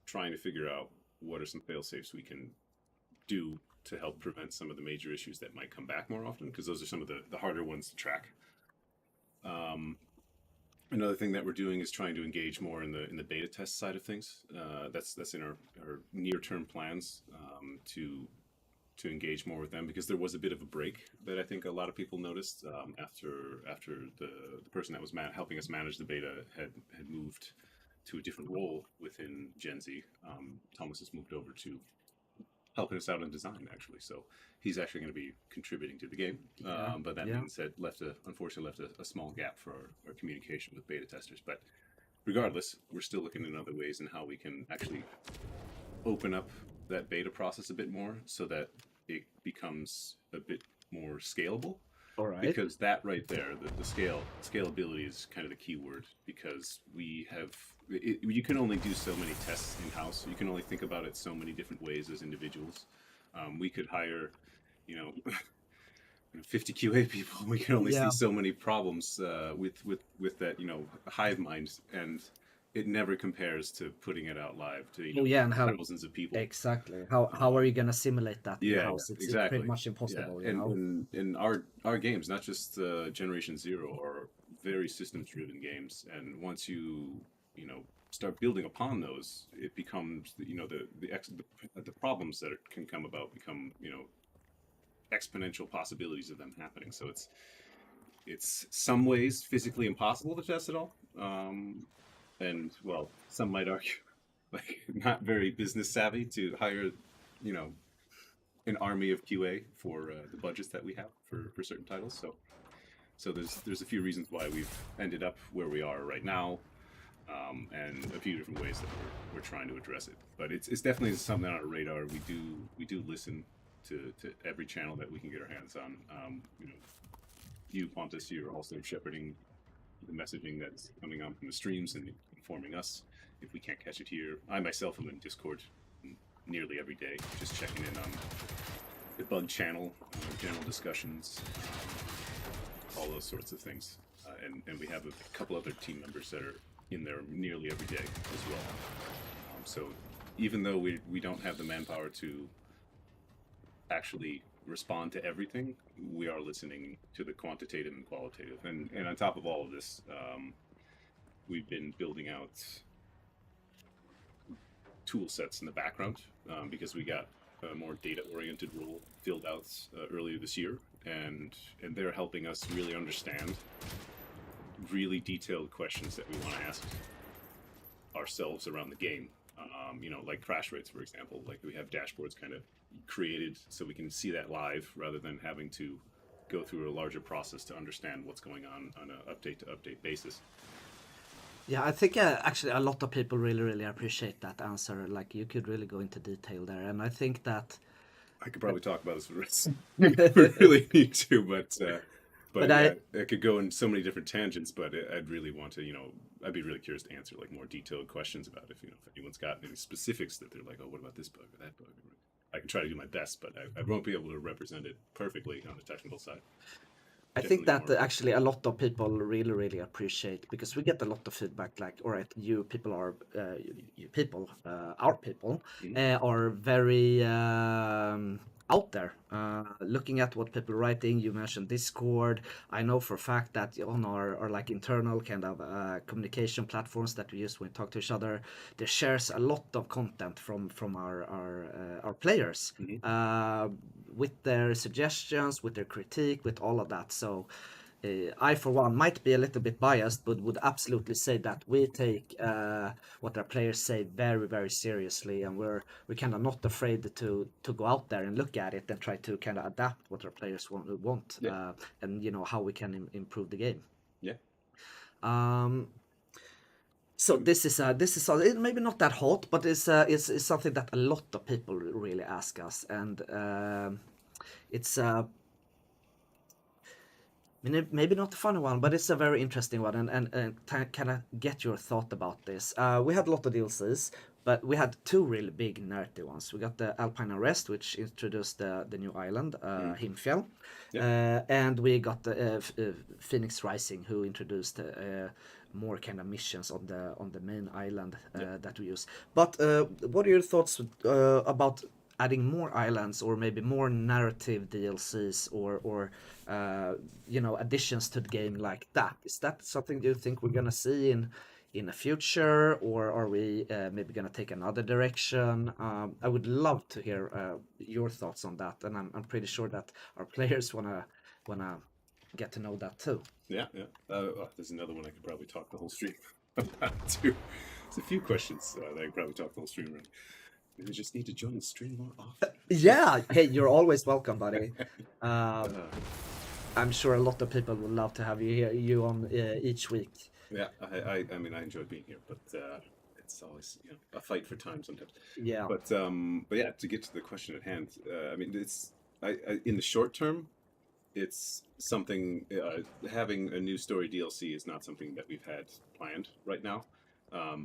trying to figure out what are some fail safes we can do to help prevent some of the major issues that might come back more often, because those are some of the harder ones to track. Um, Another thing that we're doing is trying to engage more in the beta test side of things. That's in our near term plans, to engage more with them, because there was a bit of a break that I think a lot of people noticed, after the person that was helping us manage the beta had moved to a different role within Gen Z. Thomas has moved over to helping us out in design, actually. So he's actually going to be contributing to the game. Yeah, But that yeah. means that unfortunately left a small gap for our communication with beta testers. But regardless, we're still looking in other ways and how we can actually open up that beta process a bit more, so that it becomes a bit more scalable, All right. because that right there, the scalability is kind of the key word, because you can only do so many tests in house. You can only think about it so many different ways as individuals. We could hire, you know, 50 QA people. We can only see Yeah. so many problems with that hive mind, and it never compares to putting it out live to Oh yeah, and how thousands of people. exactly how are you gonna simulate that in Yeah, house? It's pretty exactly. much Yeah, impossible, you and know. in our games, not just Generation Zero, are very systems driven games, and once you start building upon those, it becomes the problems that can come about become exponential possibilities of them happening. So it's some ways physically impossible to test it all, and well, some might argue like not very business savvy to hire you know an army of QA for the budgets that we have for certain titles. So there's a few reasons why we've ended up where we are right now, and a few different ways that we're trying to address it. But it's definitely something on our radar. We do listen to every channel that we can get our hands on. You, Pontus, you're also shepherding the messaging that's coming on from the streams and informing us if we can't catch it here. I myself am in Discord nearly every day, just checking in on the bug channel, general discussions, all those sorts of things. And we have a couple other team members that are in there nearly every day as well. So even though we don't have the manpower to actually respond to everything, we are listening to the quantitative and qualitative. And on top of all of this, we've been building out tool sets in the background because we got a more data-oriented role filled out earlier this year, and they're helping us really understand really detailed questions that we want to ask ourselves around the game. Like crash rates, for example. Like we have dashboards kind of created so we can see that live rather than having to go through a larger process to understand what's going on an update to update basis. Yeah, I think actually a lot of people really, really appreciate that answer. Like you could really go into detail there, and I think that. I could probably talk about this for the rest if we really need to, But but yeah, it could go in so many different tangents. But I'd really want to, I'd be really curious to answer like more detailed questions about if anyone's got any specifics that they're like, oh, what about this bug or that bug? I can try to do my best, but I won't be able to represent it perfectly on the technical side. I think Definitely that more. actually a lot of people really, really appreciate because we get a lot of feedback like, all right, you people are, you people, our people, Mhm. are very out there. Looking at what people are writing, you mentioned Discord. I know for a fact that on our like internal kind of communication platforms that we use when we talk to each other, there shares a lot of content from our players. Mhm. Uh, with their suggestions, with their critique, with all of that. So I, for one, might be a little bit biased, but would absolutely say that we take what our players say very, very seriously, and we're kind of not afraid to go out there and look at it and try to kind of adapt what our players want, Yeah. and how we can improve the game. Yeah. Um, so Um, this is maybe not that hot, but it's something that a lot of people really ask us, and it's maybe not a funny one, but it's a very interesting one, and kind of get your thought about this. We had a lot of DLCs, but we had two really big narrative ones. We got the Alpine Arrest, which introduced the new island, mhm. Himfjell, Yeah. and we got the Phoenix Rising, who introduced more kind of missions on the main island Yeah. that we use. But what are your thoughts about adding more islands or maybe more narrative DLCs or additions to the game like that? Is that something you think we're gonna see in the future, or are we maybe gonna take another direction? I would love to hear your thoughts on that, and I'm pretty sure that our players wanna get to know that too. Yeah. Yeah. There's another one I could probably talk the whole stream about too. There's a few questions that I could probably talk the whole stream around. Maybe I just need to join the stream more often. Yeah, hey, you're always welcome, buddy. Uh, uh, I'm sure a lot of people would love to have you on each week. yeah. I mean, I enjoy being here, but it's always a fight for time sometimes. Yeah. But yeah, to get to the question at hand, I mean, in the short term, it's something having a new story DLC is not something that we've had planned right now.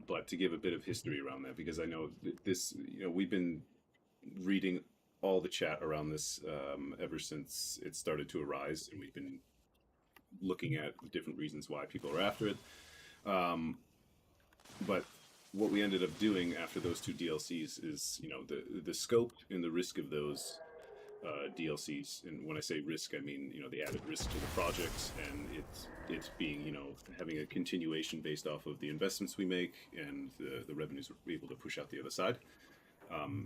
But to give a bit of history around that, because I know this, we've been reading all the chat around this ever since it started to arise, and we've been looking at the different reasons why people are after it. Um, but what we ended up doing after those two DLCs is, the scope and the risk of those DLCs. And when I say risk, I mean the added risk to the project, and it's being having a continuation based off of the investments we make and the revenues we're able to push out the other side.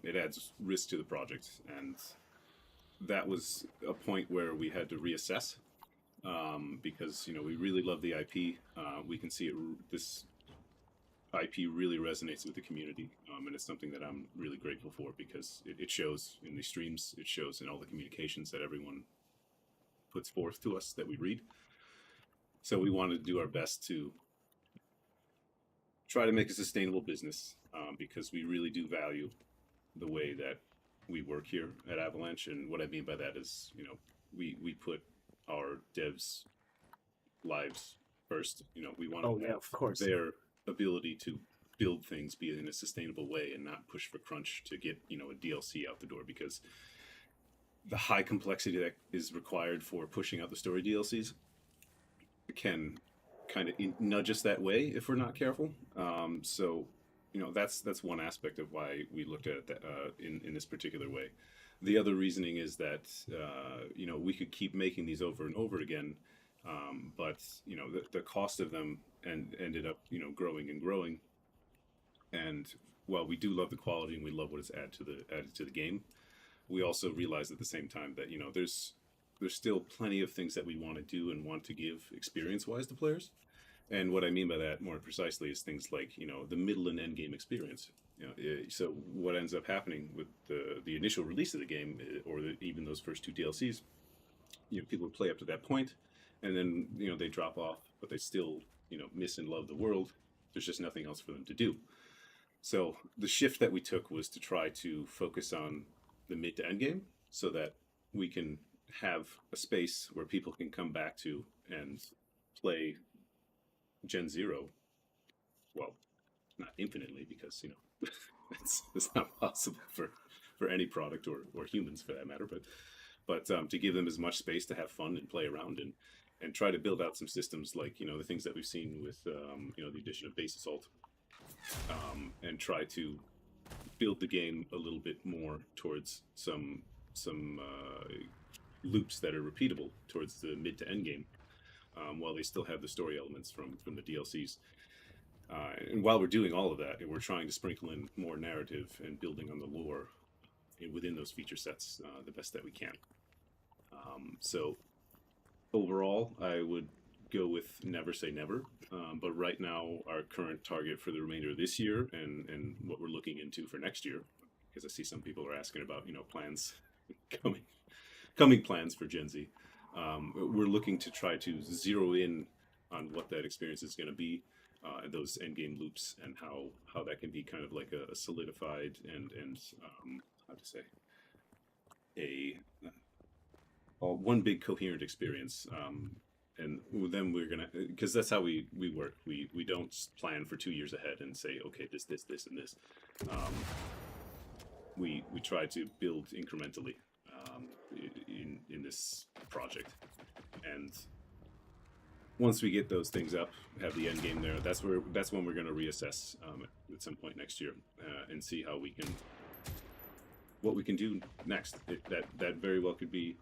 It adds risk to the project, and that was a point where we had to reassess because we really love the IP. We can see this IP really resonates with the community, and it's something that I'm really grateful for because it shows in the streams, it shows in all the communications that everyone puts forth to us that we read. So we wanted to do our best to try to make a sustainable business because we really do value the way that we work here at Avalanche. And what I mean by that is, we put our devs' lives first. We want Oh to yeah, have of course. their ability to build things be in a sustainable way and not push for crunch to get a DLC out the door, because the high complexity that is required for pushing out the story DLCs can kind of nudge us that way if we're not careful. So that's one aspect of why we looked at it in this particular way. The other reasoning is that we could keep making these over and over again, but the cost of them ended up growing and growing, and while we do love the quality and we love what it's added to the game, we also realize at the same time that there's still plenty of things that we want to do and want to give experience wise to players. And what I mean by that more precisely is things like the middle and end game experience. So what ends up happening with the initial release of the game, or even those first two DLCs, people would play up to that point, and then they drop off, but they still miss and love the world. There's just nothing else for them to do. So the shift that we took was to try to focus on the mid to end game, so that we can have a space where people can come back to and play Gen Zero. Well, not infinitely, because it's not possible for any product or humans for that matter. But to give them as much space to have fun and play around and try to build out some systems like the things that we've seen with the addition of base assault, and try to build the game a little bit more towards some loops that are repeatable towards the mid to end game, while they still have the story elements from the DLCs. And while we're doing all of that, we're trying to sprinkle in more narrative and building on the lore within those feature sets the best that we can. So overall, I would go with never say never. But right now, our current target for the remainder of this year and what we're looking into for next year, because I see some people are asking about plans coming plans for Gen Z. We're looking to try to zero in on what that experience is going to be, those endgame loops, and how that can be kind of like a solidified and how to say a one big coherent experience. And then we're gonna, because that's how we work. We don't plan for 2 years ahead and say, okay, this, and this. We try to build incrementally in this project, and once we get those things up, have the end game there, that's when we're going to reassess at some point next year, and see what we can do next. That very well could be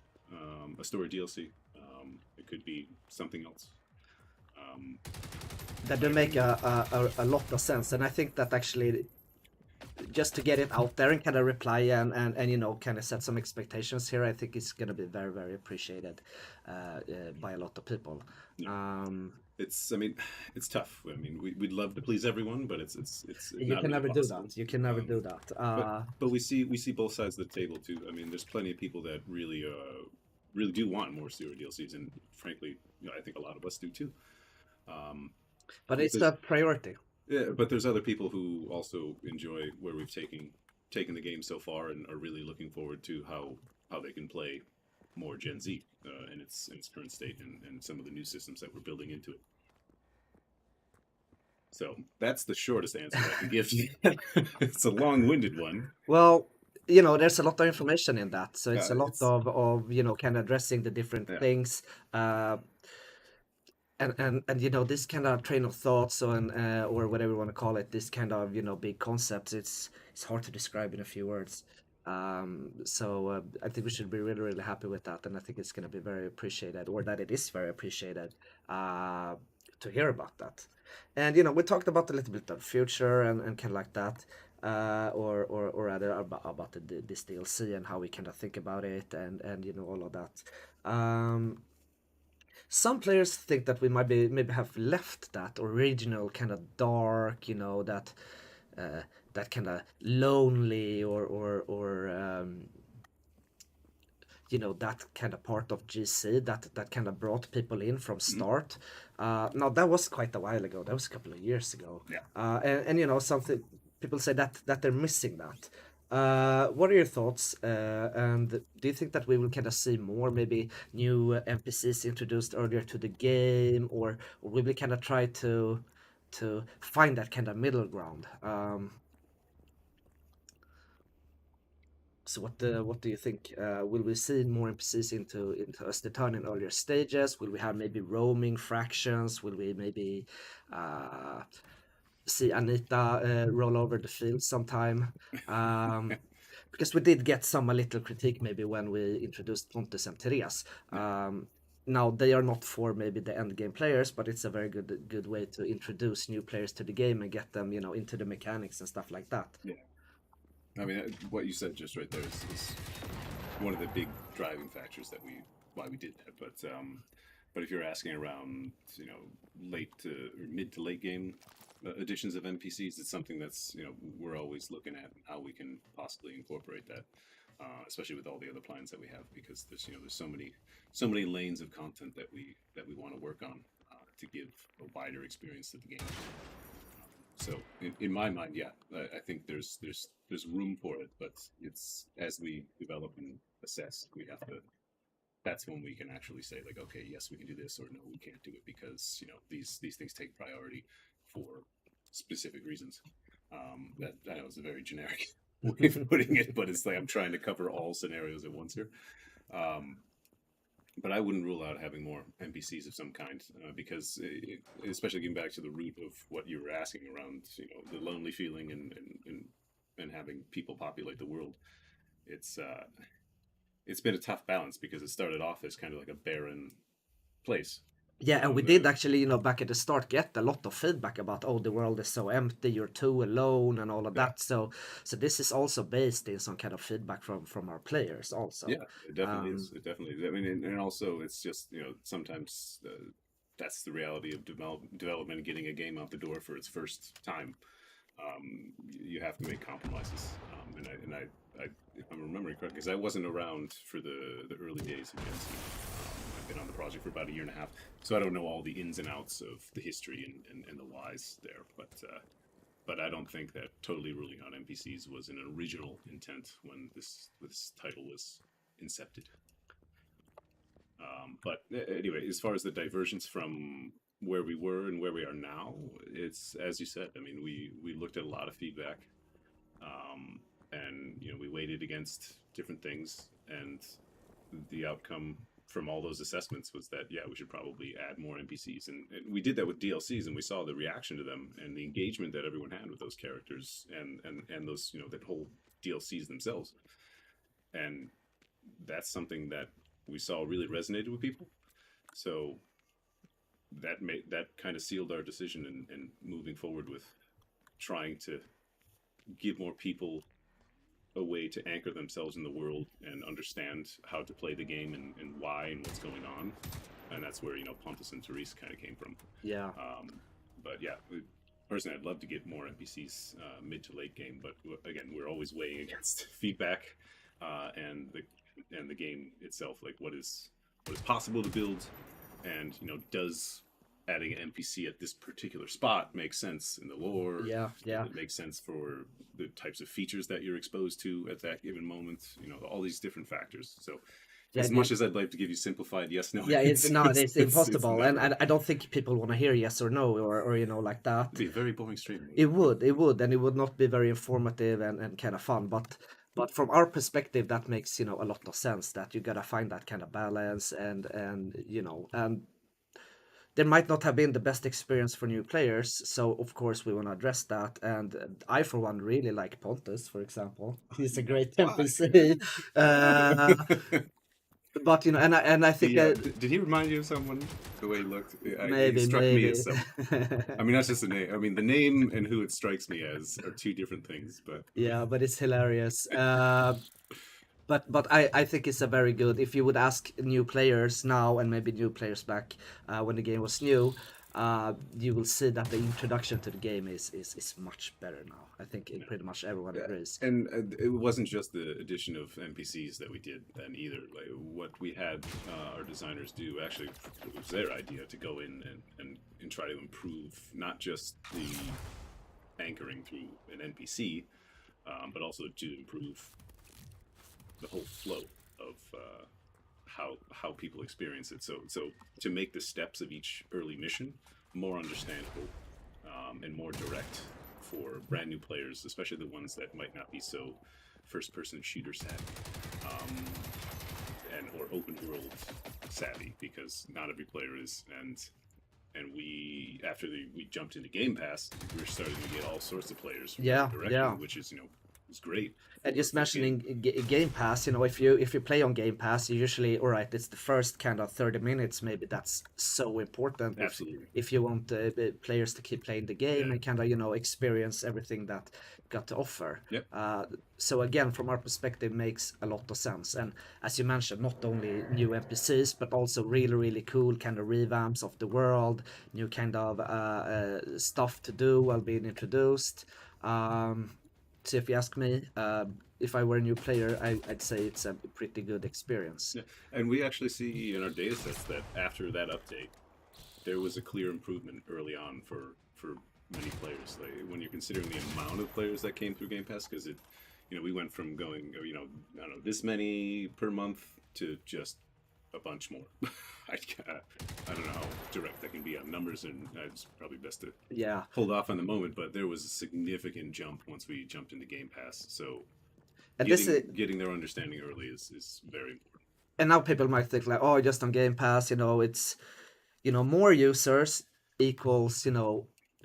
a story DLC. It could be something else. That do make a lot of sense, and I think that actually, just to get it out there and kind of reply and kind of set some expectations here, I think it's going to be very, very appreciated by a lot of people. Yeah. It's tough. We'd love to please everyone, but it's You not can really never do possible. that. You can never do that. But we see both sides of the table too. There's plenty of people that really do want more series DLCs, and frankly, I think a lot of us do too. But it's a priority. Yeah, but there's other people who also enjoy where we've taken the game so far, and are really looking forward to how they can play more Gen Z in its current state, and some of the new systems that we're building into it. So that's the shortest answer I can give you. It's a long-winded one. Well, there's a lot of information in that, so it's Yeah, a lot it's- of kind of addressing the different Yeah. things. And this kind of train of thoughts, or whatever you want to call it, this kind of big concepts, it's hard to describe in a few words. So I think we should be really, really happy with that, and I think it's going to be very appreciated, or that it is very appreciated, to hear about that. And we talked about a little bit of future and kind of like that, or rather about this DLC and how we kind of think about it, and all of that. Some players think that we maybe have left that original kind of dark, that kind of lonely, or that kind of part of GC that kind of brought people in from start. Now that was quite a while ago. That was a couple of years ago. Yeah. And something people say that they're missing that. What are your thoughts? And do you think that we will kind of see more, maybe new NPCs introduced earlier to the game, or will we kind of try to find that kind of middle ground? So what do you think? Will we see more NPCs into Östertörn in earlier stages? Will we have maybe roaming fractions? Will we maybe see Anita roll over the field sometime? Because we did get a little critique maybe when we introduced Pontus and Therese. now they are not for maybe the end game players, but it's a very good way to introduce new players to the game and get them, into the mechanics and stuff like that. Yeah. I mean, what you said just right there is one of the big driving factors that why we did that. But if you're asking around, late to or mid to late game additions of NPCs, it's something that's we're always looking at how we can possibly incorporate that, especially with all the other plans that we have, because there's so many lanes of content that we want to work on to give a wider experience to the game. So in my mind, yeah, I think there's room for it, but it's as we develop and assess, we have to. That's when we can actually say like, okay, yes, we can do this, or no, we can't do it because these things take priority for specific reasons. That I know is a very generic way of putting it, but it's like I'm trying to cover all scenarios at once here. Um, but I wouldn't rule out having more NPCs of some kind because, especially getting back to the root of what you were asking around, the lonely feeling and having people populate the world. It's it's been a tough balance because it started off as kind of like a barren place. Yeah, You and know, we did the actually, back at the start, get a lot of feedback about, oh, the world is so empty, you're too alone, and all of yeah, that. So this is also based in some kind of feedback from our players, also. yeah, it definitely Um, is. It definitely is. I mean, and also it's just sometimes that's the reality of development, getting a game out the door for its first time. You have to make compromises. And I, if I'm remembering correctly, because I wasn't around for the early days of Gen Z. I've been on the project for about a year and a half, so I don't know all the ins and outs of the history and the whys there. But I don't think that totally ruling out NPCs was an original intent when this title was incepted. But anyway, as far as the divergence from where we were and where we are now, it's as you said. I mean, we looked at a lot of feedback, and we weighed it against different things, and the outcome from all those assessments was that yeah, we should probably add more NPCs, and we did that with DLCs, and we saw the reaction to them and the engagement that everyone had with those characters and those that whole DLCs themselves, and that's something that we saw really resonated with people. So that kind of sealed our decision and moving forward with trying to give more people a way to anchor themselves in the world and understand how to play the game and why and what's going on. And that's where Pontus and Therese kind of came from. yeah. But yeah, personally, I'd love to get more NPCs mid to late game. But again, we're always weighing against feedback and the game itself. Like what is possible to build, and does adding an NPC at this particular spot make sense in the lore? Yeah, Does yeah. it make sense for the types of features that you're exposed to at that given moment? All these different factors. So, Yeah, as much as I'd like to give you simplified yes no yeah, answers, it's it's impossible, and never. I don't think people want to hear yes or no, or like It'd that. be a very boring stream. It would, and it would not be very informative and kind of fun. But from our perspective, that makes a lot of sense. That you gotta find that kind of balance, and there might not have been the best experience for new players. So of course we want to address that. And I, for one, really like Pontus, for example. He's a great Why? NPC. Uh, but and I think Did he remind you of someone? The way he looked, he maybe, struck me maybe. as someone. I mean, not just the name. I mean, the name and who it strikes me as are two different things. But Yeah, but it's hilarious. But I think it's a very good. If you would ask new players now and maybe new players back when the game was new, you will see that the introduction to the game is much better now. I think you know, pretty much everyone yeah. agrees. And it wasn't just the addition of NPCs that we did then either. Like what we had our designers do, actually, it was their idea to go in and try to improve not just the anchoring through an NPC, but also to improve the whole flow of how people experience it. So to make the steps of each early mission more understandable and more direct for brand new players, especially the ones that might not be so first person shooter savvy, um, and or open world savvy, because not every player is. And we after we jumped into Game Pass, we were starting to get all sorts of players very Yeah, directly, yeah. which is was great And for just the game. mentioning Game Pass, if you play on Game Pass, you usually, all right, it's the first kind of 30 minutes. Maybe that's so important Absolutely. if you want the players to keep playing the game Yeah. and kind of experience everything that got to offer. Yep. So again, from our perspective, makes a lot of sense. And as you mentioned, not only new NPCs, but also really really cool kind of revamps of the world, new kind of stuff to do while being introduced. Um, so if you ask me, if I were a new player, I'd say it's a pretty good experience. Yeah. And we actually see in our data sets that after that update, there was a clear improvement early on for many players. Like when you're considering the amount of players that came through Game Pass, because it, we went from going, I don't know, this many per month to just a bunch more. I don't know how direct that can be on numbers, and it's probably best to Yeah, hold off on the moment. But there was a significant jump once we jumped into Game Pass. So and this is, getting their understanding early is very important. and now people might think like, oh, just on Game Pass, it's more users equals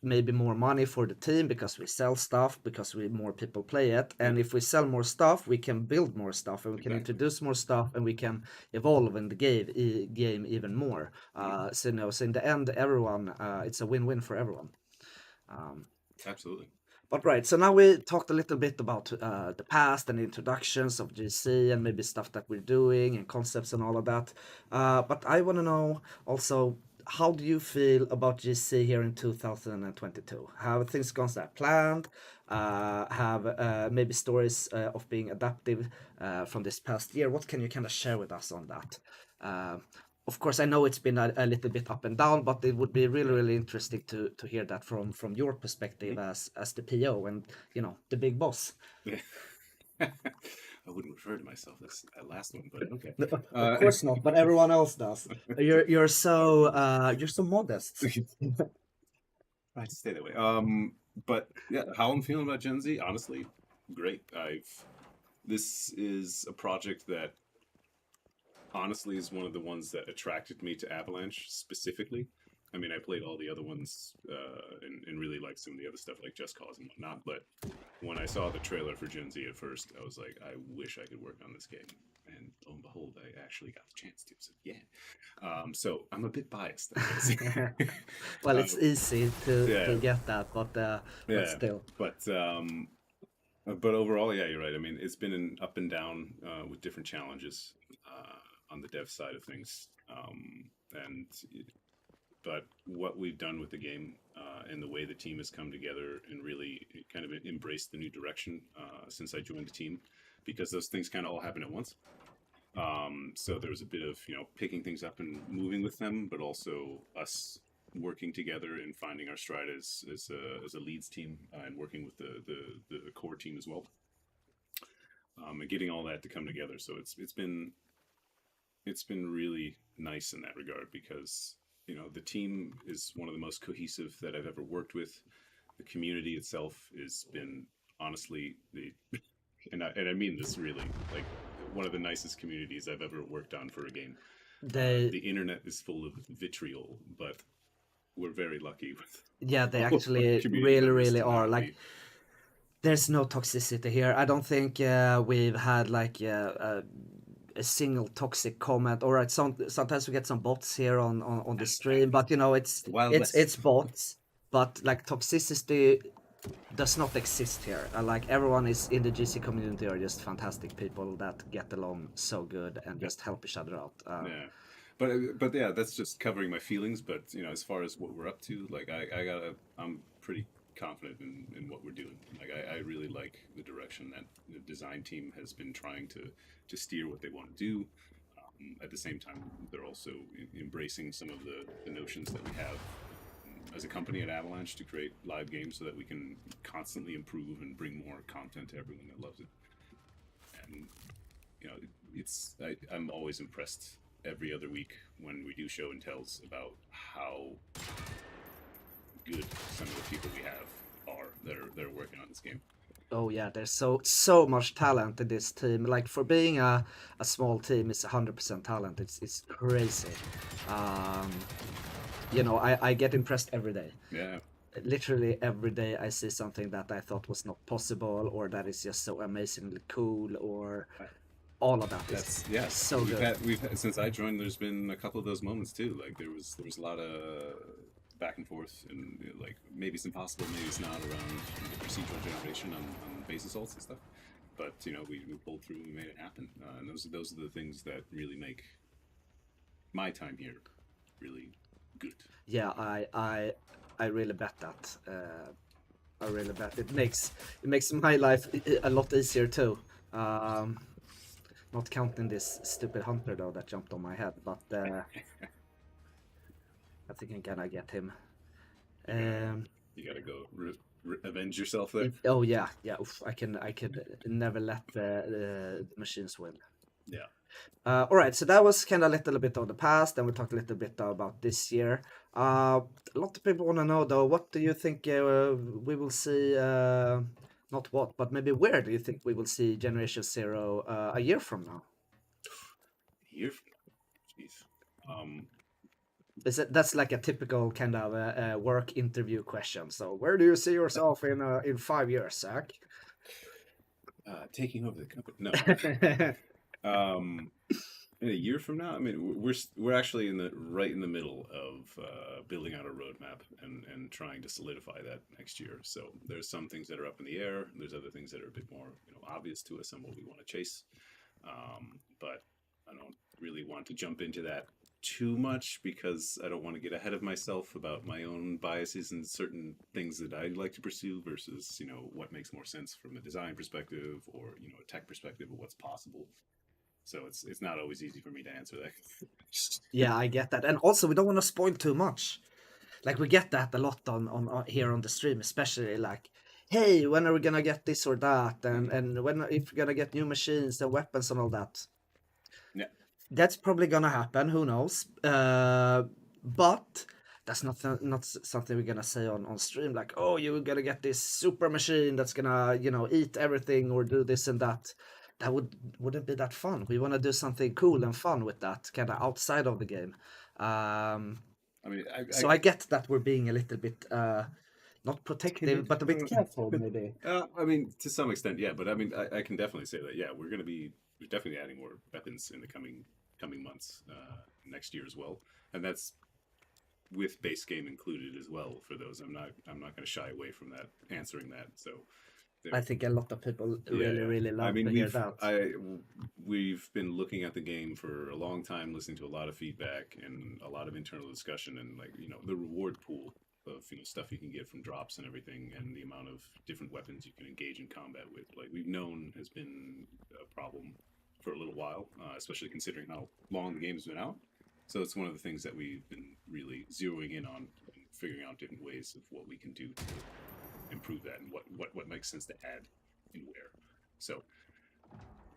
maybe more money for the team because we sell stuff, because we more people play it, Yep, and if we sell more stuff we can build more stuff and we can exactly. introduce more stuff and we can evolve in the game even more. Yep, So in the end, everyone, it's a win-win for everyone. absolutely. But right, so now we talked a little bit about the past and introductions of GC and maybe stuff that we're doing and concepts and all of that. But I want to know also, how do you feel about GC here in 2022? Have things gone as planned? Have maybe stories of being adaptive from this past year? What can you kind of share with us on that? Uh, of course, I know it's been a little bit up and down, but it would be really, really interesting to hear that from your perspective as the PO and the big boss. Yeah. I wouldn't refer to myself as that last one, but okay. No, of Uh, course not, but everyone else does. You're so modest. I stay that way. But yeah, how I'm feeling about Gen Z, honestly, great. This is a project that honestly is one of the ones that attracted me to Avalanche specifically. I mean, I played all the other ones and really liked some of the other stuff like Just Cause and whatnot. But when I saw the trailer for Gen Z at first, I was like, I wish I could work on this game. And lo and behold, I actually got the chance to. So yeah. So I'm a bit biased, I guess. Well, uh, it's easy to yeah, get that, but yeah. still. But but overall, yeah, you're right. I mean, it's been an up and down with different challenges on the dev side of things. And but what we've done with the game and the way the team has come together and really kind of embraced the new direction since I joined the team, because those things kind of all happen at once. So there was a bit of picking things up and moving with them, but also us working together and finding our stride as a leads team and working with the core team as well, and getting all that to come together. So it's been really nice in that regard because the team is one of the most cohesive that I've ever worked with. The community itself has been honestly and I mean this really, like, one of the nicest communities I've ever worked on for a game. They The internet is full of vitriol, but we're very lucky with Yeah, they all of our actually community really, members really to are. not Like, be. there's no toxicity here. I don't think we've had like a single toxic comment. All right, sometimes we get some bots here on the stream, but The Wild it's West. bots. But like toxicity does not exist here. Like everyone is in the GC community are just fantastic people that get along so good and Yep. just help each other out. Yeah. But yeah, that's just covering my feelings. But as far as what we're up to, like I'm pretty confident in what we're doing. Like I really like the direction that the design team has been trying to steer what they want to do. At the same time, they're also embracing some of the notions that we have as a company at Avalanche to create live games so that we can constantly improve and bring more content to everyone that loves it. And you know, I'm always impressed every other week when we do show and tells about how good some of the people we have are that are working on this game. Oh yeah, there's so much talent in this team. Like for being a small team, it's 100% talent. It's crazy. Um, I get impressed every day. Yeah, literally every day I see something that I thought was not possible, or that is just so amazingly cool, or all of that is That's yeah. so We've good. had since I joined. There's been a couple of those moments too. Like there was a lot of back and forth, and like maybe it's impossible, maybe it's not around the procedural generation on base assaults and stuff. But we pulled through and we made it happen. And those are the things that really make my time here really good. Yeah, I really bet that. I really bet it makes my life a lot easier too. Um, Not counting this stupid hunter though that jumped on my head, but I think I'm gonna get him. You're gonna Um, you gotta go avenge yourself there. oh yeah, yeah. Oof, I could never let the machines win. Yeah. All right, so that was kind of a little bit of the past, and we talked a little bit about this year. A lot of people want to know though, what do you think we will see? Not what, but maybe where do you think we will see Generation Zero a year from now? Here, jeez. Um, Is it that's like a typical kind of work interview question? So where do you see yourself in 5 years, Zach? taking over the company. No. Um, in a year from now, I mean, we're actually right in the middle of building out a roadmap and trying to solidify that next year. So there's some things that are up in the air. There's other things that are a bit more obvious to us and what we want to chase. But I don't really want to jump into that too much because I don't want to get ahead of myself about my own biases and certain things that I like to pursue versus what makes more sense from a design perspective or a tech perspective of what's possible. So it's not always easy for me to answer that. Yeah, I get that, and also we don't want to spoil too much. Like we get that a lot on here on the stream, especially like, hey, when are we gonna get this or that, and when if we're gonna get new machines and weapons and all that. Yeah, That's probably gonna happen. Who knows? But that's not something we're gonna say on stream. Like, oh, you're gonna get this super machine that's gonna eat everything or do this and that. That wouldn't be that fun. We want to do something cool and fun with that, kind of outside of the game. Um, I mean, so I get that we're being a little bit not protective, timid. but a bit careful, maybe. I mean, to some extent, yeah. But I mean, I can definitely say that. Yeah, we're definitely adding more weapons in the coming months, next year as well, and that's with base game included as well. For those, I'm not going to shy away from that answering that. So I think a lot of people yeah, really, yeah. really I love mean, to hear that. we've been looking at the game for a long time, listening to a lot of feedback and a lot of internal discussion, and like the reward pool of stuff you can get from drops and everything, and the amount of different weapons you can engage in combat with. Like we've known has been a problem for a little while, especially considering how long the game's been out. So it's one of the things that we've been really zeroing in on and figuring out different ways of what we can do to improve that and what makes sense to add and where. So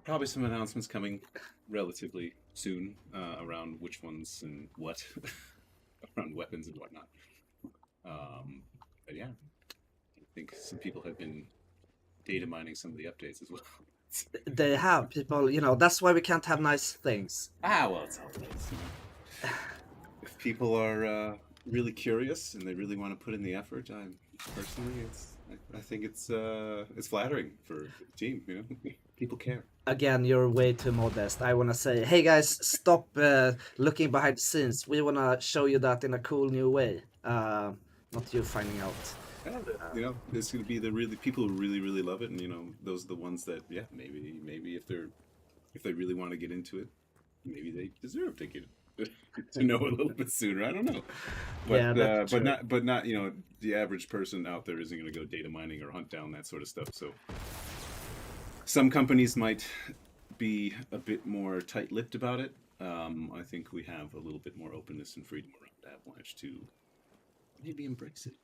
probably some announcements coming relatively soon around which ones and what around weapons and whatnot. But yeah, I think some people have been data mining some of the updates as well. They have people, that's why we can't have nice things. Well, it's all nice. If people are really curious and they really want to put in the effort, personally, I think it's flattering for the team. People care. Again, you're way too modest. I want to say, hey guys, stop looking behind the scenes. We want to show you that in a cool new way. Not you finding out. Yeah, there's going to be the really people who really love it, and those are the ones that maybe if they really want to get into it, maybe they deserve to get to know a little bit sooner. I don't know, but Yeah, that's true. but not the average person out there isn't going to go data mining or hunt down that sort of stuff. So some companies might be a bit more tight-lipped about it. I think we have a little bit more openness and freedom around Avalanche to maybe embrace it.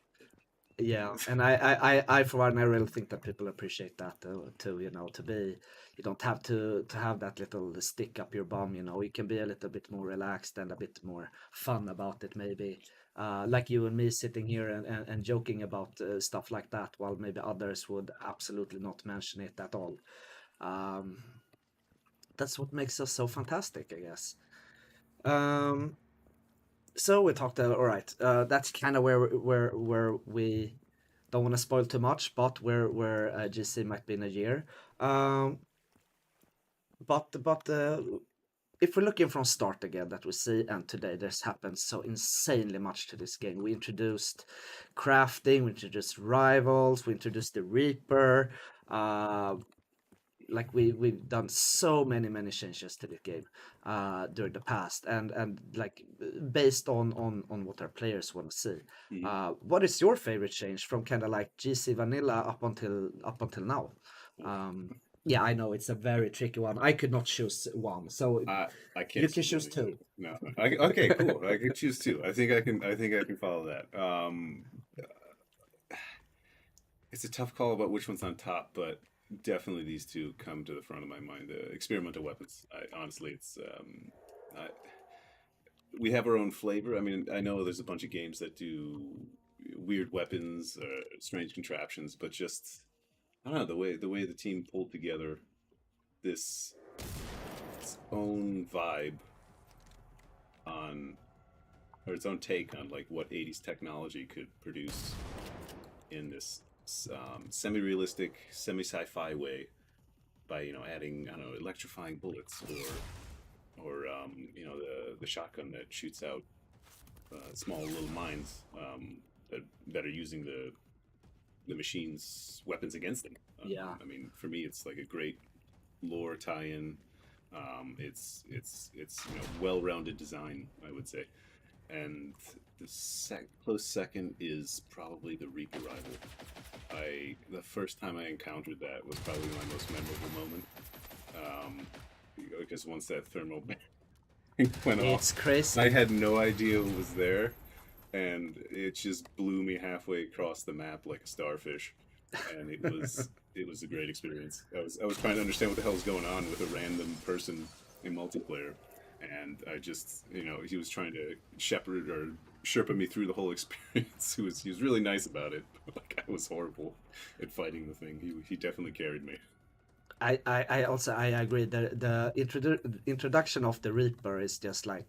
Yeah, and I for one, I really think that people appreciate that too. To be, you don't have to have that little stick up your bum. You can be a little bit more relaxed and a bit more fun about it. Maybe, like you and me sitting here and joking about stuff like that, while maybe others would absolutely not mention it at all. Um, that's what makes us so fantastic, I guess. Um, So we talked. All right, that's kind of where we don't want to spoil too much, but where GC might be in a year. Um, but if we're looking from start again, that we see, and today there's happened so insanely much to this game. We introduced crafting, we introduced rivals, we introduced the Reaper. Uh, like we've done so many changes to the game during the past, and like based on what our players want to see. Mhm. What is your favorite change from kind of like GC vanilla up until now? um yeah, I know it's a very tricky one. I could not choose one, so I I you can't can choose choose one either. two. No. Okay, cool. I can choose two. I think I can follow that. It's a tough call about which one's on top, but definitely these two come to the front of my mind. Experimental weapons. Honestly, I, we have our own flavor. I mean, I know there's a bunch of games that do weird weapons, strange contraptions, but just I don't know the way the team pulled together this its own vibe on or its own take on like what 80s technology could produce in this semi-realistic, semi-sci-fi way by adding I don't know electrifying bullets or the shotgun that shoots out small little mines that are using the machine's weapons against them. Yeah, I mean, for me, it's like a great lore tie-in. It's well-rounded design, I would say. And the close second is probably the Reaper rival. The first time I encountered that was probably my most memorable moment. Um, because once that thermal went off, it's crazy. I had no idea it was there, and it just blew me halfway across the map like a starfish. And it was a great experience. I was trying to understand what the hell was going on with a random person in multiplayer, and I just he was trying to shepherd or sherpa me through the whole experience. He was really nice about it. Like I was horrible at fighting the thing. He definitely carried me. I agree. The introduction of the Reaper is just like,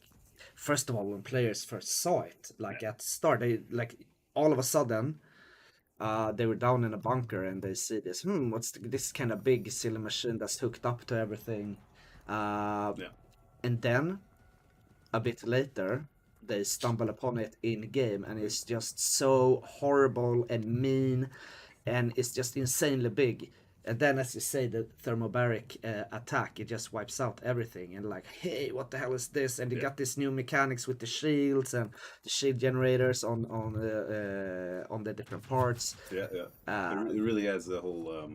first of all, when players first saw it, Yeah, like at the start, they like all of a sudden, they were down in a bunker and they see this. This kind of big silly machine that's hooked up to everything, uh, yeah, and then a bit later they stumble upon it in game, and it's just so horrible and mean, and it's just insanely big. And then, as you say, the thermobaric attack, it just wipes out everything. And like, hey, what the hell is this? And they yeah, got this new mechanics with the shields and the shield generators on the different parts. yeah, yeah. It, Uh, it really adds the whole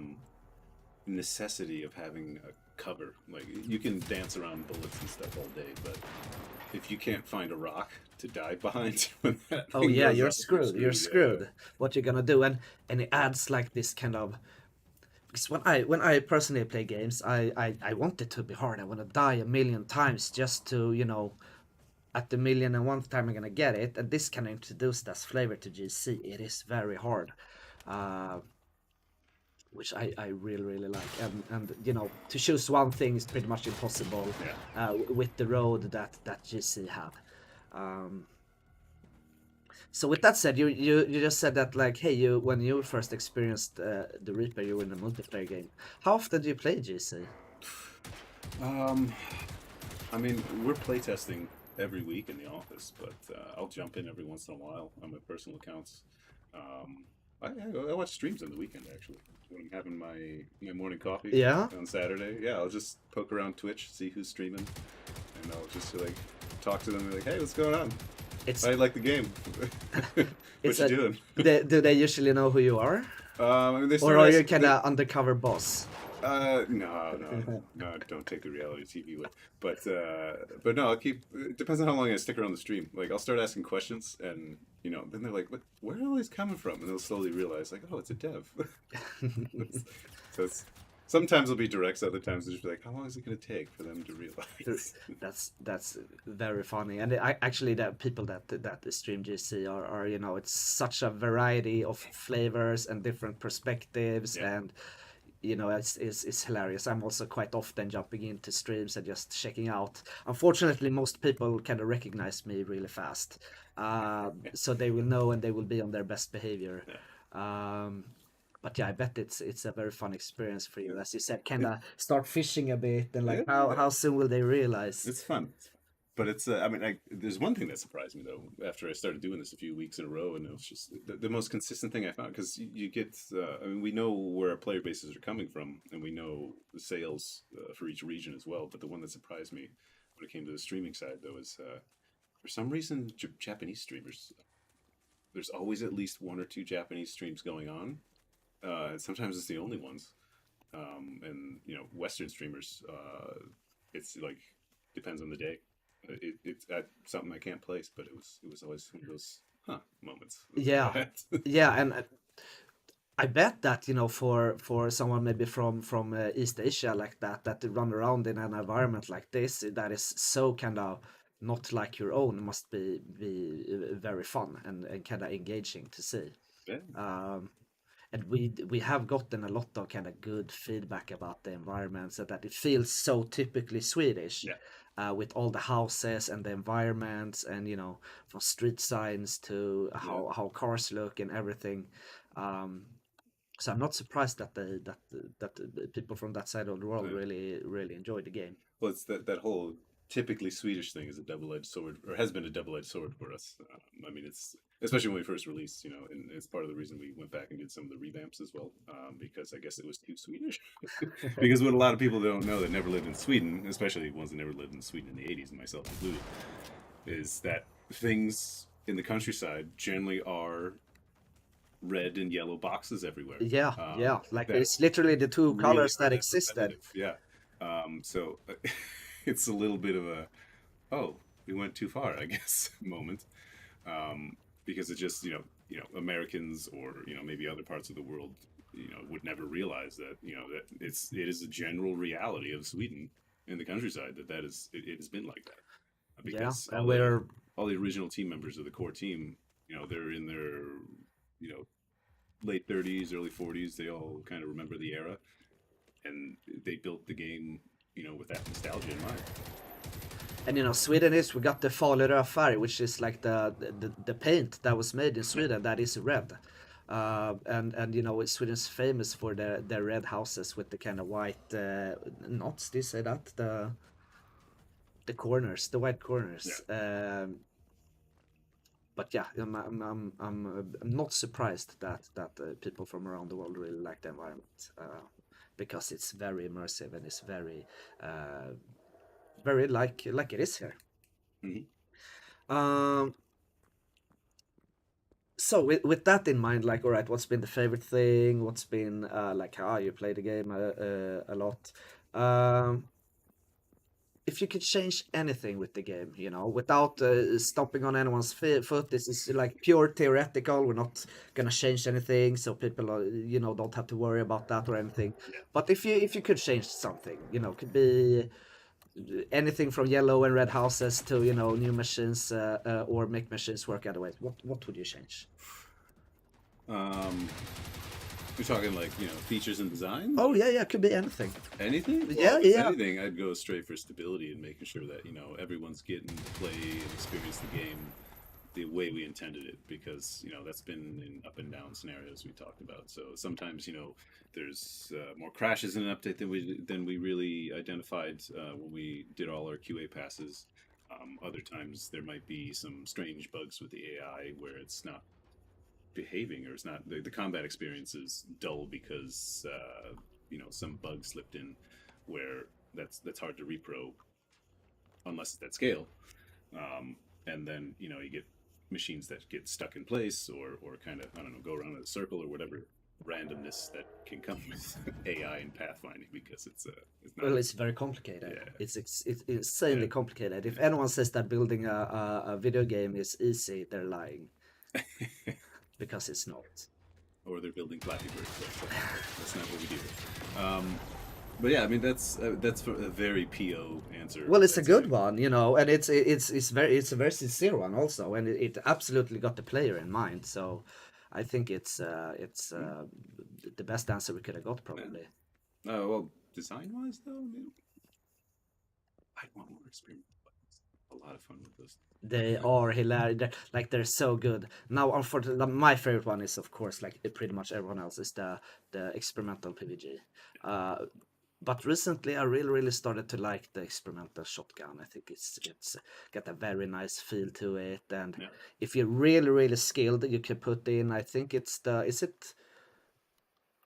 necessity of having a cover. Like you can dance around bullets and stuff all day, but if you can't find a rock to dive behind when that oh thing yeah, goes you're up, you're screwed. You're screwed. Yeah, screwed. What you gonna do? And it adds like this kind of, because when I personally play games, I want it to be hard. I want to die a million times just to, at the million and one time I'm gonna get it. And this kind of introduced that flavor to GC. It is very hard, uh, which I really like. And to choose one thing is pretty much impossible yeah. with the road that GC have. Um, so with that said, you just said that, like, hey, you when you first experienced the Reaper, you were in a multiplayer game. How often do you play GC? Um, I mean, we're playtesting every week in the office, but I'll jump in every once in a while on my personal accounts. Um, I watch streams on the weekend actually. When I'm having my morning coffee Yeah, on Saturday, yeah, I'll just poke around Twitch, see who's streaming, and I'll just like talk to them and be like, "Hey, what's going on? it's I like the game. What it's you a. doing?" Do they usually know who you are, I mean, they or start are you asking. kind of undercover boss? No, no, no. Don't take the reality TV way. But no, I'll keep. It depends on how long I stick around the stream. Like, I'll start asking questions, and then they're like, "What? Where are all these coming from?" And they'll slowly realize, like, "Oh, it's a dev." So sometimes it'll be direct. Other times they'll just be like, "How long is it going to take for them to Th- realize?" that's very funny. And actually, the people that stream GC are, it's such a variety of flavors and different perspectives, Yeah, and it's hilarious. I'm also quite often jumping into streams and just checking out. Unfortunately, most people kind of recognize me really fast, so they will know and they will be on their best behavior. Yeah. Um, but yeah, I bet it's a very fun experience for you, Yeah. as you said. Kind It, of start fishing a bit, and like yeah. how soon will they realize? It's fun. But it's, I mean, there's one thing that surprised me though, after I started doing this a few weeks in a row, and it was just the most consistent thing I found, because you get, I mean, we know where our player bases are coming from, and we know the sales for each region as well. But the one that surprised me when it came to the streaming side though is, for some reason, Japanese streamers, there's always at least one or two Japanese streams going on. Sometimes it's the only ones. And Western streamers, it's like depends on the day. It's something I can't place, but it was always one of those moments. Yeah, yeah, and I bet that for someone maybe from East Asia like that run around in an environment like this that is so kind of not like your own must be very fun and kind of engaging to see. Yeah, Um, and we have gotten a lot of kind of good feedback about the environments and that it feels so typically Swedish, yeah, with all the houses and the environments and from street signs to yeah. how cars look and everything. Um, so I'm not surprised that the people from that side of the world Yeah. really enjoy the game. Well, it's that whole typically Swedish thing is a double-edged sword, or has been a double-edged sword for us. I mean, it's especially when we first released, and it's part of the reason we went back and did some of the revamps as well, because I guess it was too Swedish. Because what a lot of people don't know that never lived in Sweden, especially ones that never lived in Sweden in the '80s, and myself included, is that things in the countryside generally are red and yellow boxes everywhere. Yeah, yeah, like That it's literally the two really colors are that that existed. repetitive. Yeah. So it's a little bit of a, oh, we went too far, I guess, moment. Because it's just, Americans or, maybe other parts of the world, would never realize that, that it is a general reality of Sweden in the countryside it has been like that. Yeah, Because and we're all the original team members of the core team, they're in their, you know, late 30s, early 40s. They all kind of remember the era, and they built the game, with that nostalgia in mind. And Sweden is we got the Falurö färg, which is like the paint that was made in Yeah, Sweden that is red. And Sweden's famous for their red houses with the kind of white knots. Do you say that? The corners, the white yeah, corners. But yeah, I'm not surprised that people from around the world really like the environment, because it's very immersive and it's very like it is here. hmm Um, so with that in mind, like, all right, what's been the favorite thing? What's been like how you play the game a lot? Um, if you could change anything with the game, without stomping on anyone's foot, this is like pure theoretical. We're not gonna change anything, so people don't have to worry about that or anything. yeah. But if you could change something, could be anything from yellow and red houses to new machines, or make machines work other ways. What would you change? Um, we're talking like features and designs, Oh or yeah, yeah, could be anything. anything. Well, Yeah, if it's yeah. anything, I'd go straight for stability and making sure that everyone's getting to play and experience the game the way we intended it, because that's been in up and down scenarios we talked about. So sometimes there's more crashes in an update than we really identified when we did all our QA passes. Other times there might be some strange bugs with the AI where it's not behaving, or it's not the combat experience is dull because some bug slipped in where that's hard to repro unless it's at scale. And then you get machines that get stuck in place, or kind of, I don't know, go around in a circle, or whatever randomness that can come with AI and pathfinding, because it's not Well, it's very complicated. yeah, It's insanely complicated. If anyone says that building a video game is easy, they're lying, yeah. because it's not. Or they're building Flappy Bird. That's not what we do. But yeah, I mean that's a very PO answer. Well, it's a I'd say. good one, and it's a very sincere one also, and it absolutely got the player in mind. So I think it's the best answer we could have got Yeah. probably. Well, design wise though, maybe I want more experimental buttons. A lot of fun with those. They are hilarious. They're so good. Now, unfortunately, my favorite one is, of course, like pretty much everyone else, is the experimental PVG. Uh, but recently, I really started to like the experimental shotgun. I think it's got a very nice feel to it, and Yeah. if you're really skilled, you can put in. I think it's the is it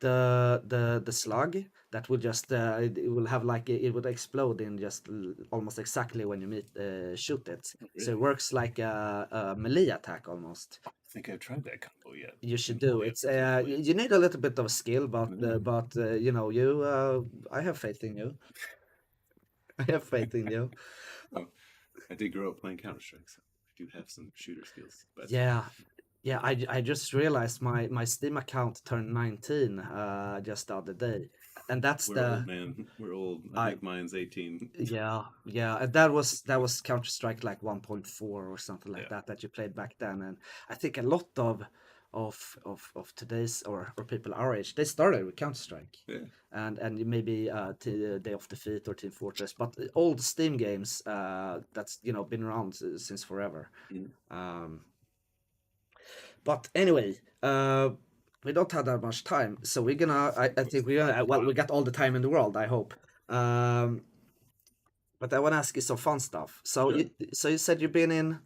the slug that will just it will have like it would explode in just almost exactly when you shoot it. Oh, So it really? works like a melee attack almost. I don't think I've tried that combo yet. You should In do all the it's episodes I've you need a little bit of skill, played. but you know you I have faith in you. I have faith in you. Oh, I did grow up playing Counter Strike, so I do have some shooter skills. But Yeah, yeah. I just realized my Steam account turned 19 just the other day, and that's we're old, the man. We're old. I I think mine's 18. yeah, and that was Counter Strike like 1.4 or something like Yeah. that you played back then, and I think a lot of today's or people our age, they started with Counter Strike, Yeah. and maybe Day of Defeat or Team Fortress, but old Steam games that's been around since forever. Mm. Um, but anyway, we don't have that much time, so we're gonna. I think we're gonna. Well, we got all the time in the world, I hope. Um, but I want to ask you some fun stuff. So Sure. you said you've been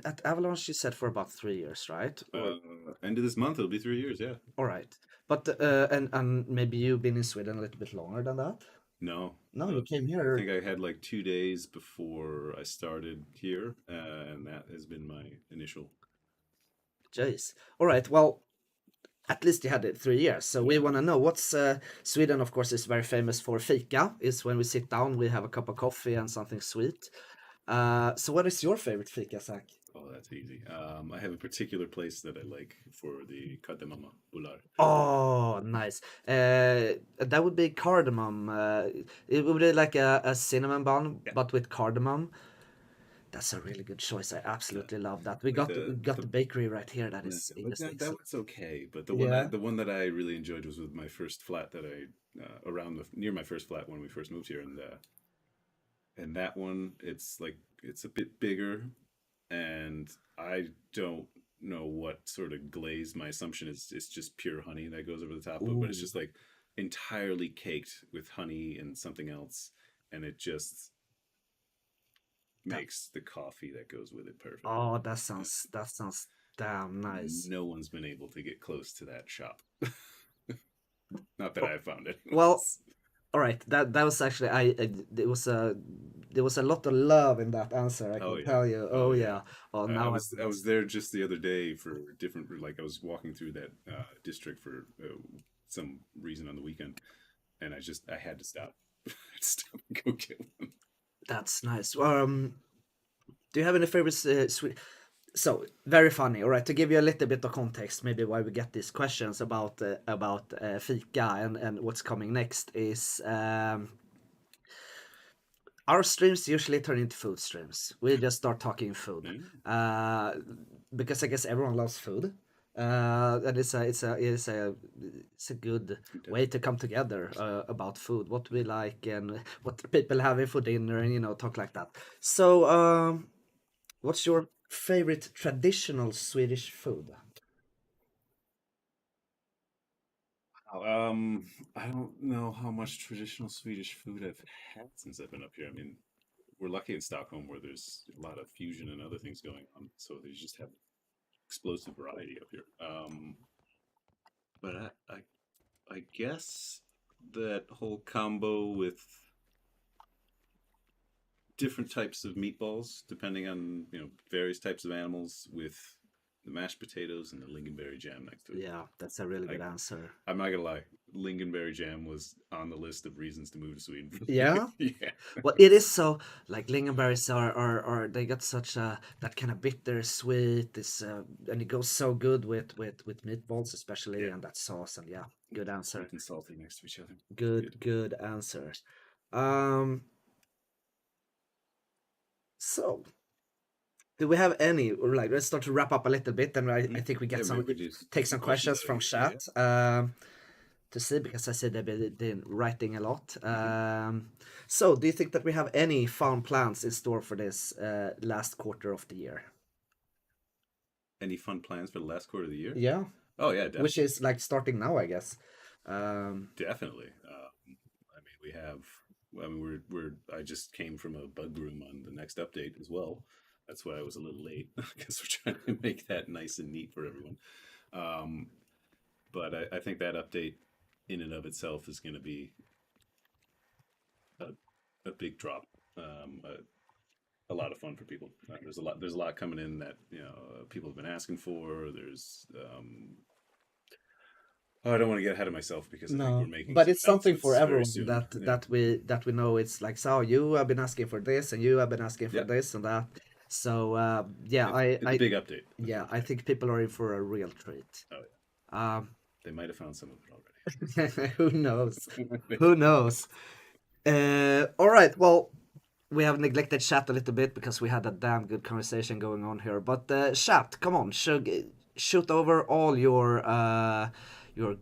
at Avalanche. You said for about 3 years, right? Or End of this month, it'll be 3 years. Yeah. all right, but and maybe you've been in Sweden a little bit longer than that. No. No, you came I here. think I had like 2 days before I started here, and that has been my initial. Jeez. All right. Well, at least you had it 3 years. So we Yeah. want to know what's Sweden. Of course, is very famous for fika. Is when we sit down, we have a cup of coffee and something sweet. So what is your favorite fika, Zach? Oh, that's easy. I have a particular place that I like for the kardemumma bullar. Oh, nice. That would be cardamom. It would be like a cinnamon bun, Yeah. but with cardamom. That's a really good choice. I Yeah. absolutely love that. We Like got we got the bakery right here. That yeah, is like is that excellent. one's okay, but Yeah. the one that I really enjoyed was with my first flat that I around near my first flat when we first moved here, and that one it's a bit bigger, and I don't know what sort of glaze. My assumption is it's just pure honey that goes over the top of it, but it's Ooh, just like entirely caked with honey and something else, and it just that makes the coffee that goes with it perfect. oh, Uh, that sounds damn nice. No one's been able to get close to that shop. Not that Oh, I found it. well, all right. That was actually there was a lot of love in that answer. I Oh can yeah, tell you. oh Oh yeah. yeah. Oh, I now I was I was there just the other day for different. Like I was walking through that district for some reason on the weekend, and I had to stop. I had to stop and go get one. that's nice. Do you have any favorites? So very funny. All right, to give you a little bit of context, maybe why we get these questions about fika and what's coming next is our streams usually turn into food streams. We just start talking food, Yeah, uh, because I guess everyone loves food, and it's a good good time. way to come together about food, what we like and what people having for dinner, and talk like that. So, what's your favorite traditional Swedish food? I don't know how much traditional Swedish food I've had since I've been up here. I mean, we're lucky in Stockholm where there's a lot of fusion and other things going on, so they just have explosive variety up here. But I guess that whole combo with different types of meatballs, depending on various types of animals, with the mashed potatoes and the lingonberry jam next to it. Yeah, that's a really I good answer. I'm not gonna lie, lingonberry jam was on the list of reasons to move to Sweden for me. Yeah. Yeah, Well, it is so like lingonberries are they got such a that kind of bitter sweet this and it goes so good with meatballs especially yeah, and that sauce and yeah, good answer. sweet and salty next to each other. Good. Good answer. Um, so do we have any or like let's start to wrap up a little bit and I think we Yeah, get maybe some we just take some some questions questions out of from here. Yeah. chat. to see because I see they've been writing a lot. Mhm. So, do you think that we have any fun plans in store for this last quarter of the year? Any fun plans for the last quarter of the year? Yeah, Oh yeah, which definitely, is like starting now, I guess. Um, definitely. I mean, we have. I mean, we're. I just came from a bug room on the next update as well. That's why I was a little late because we're trying to make that nice and neat for everyone. Um, but I think that update in and of itself is going to be a, a big drop. A lot of fun for people. There's a lot. There's a lot coming in that people have been asking for. There's. Oh, I don't want to get ahead of myself because I think we're no, making but some it's something for announcements very everyone soon. that Yeah. that we know. It's like, so you have been asking for this, and you have been asking for Yep. this and that. So yeah, It's a big update. Is what yeah, I'm I saying. think people are in for a real treat. Oh yeah. Um, They might have found some of it who knows? already. Who knows? All right. Well, we have neglected chat a little bit because we had a damn good conversation going on here. But chat, come on, shoot over all your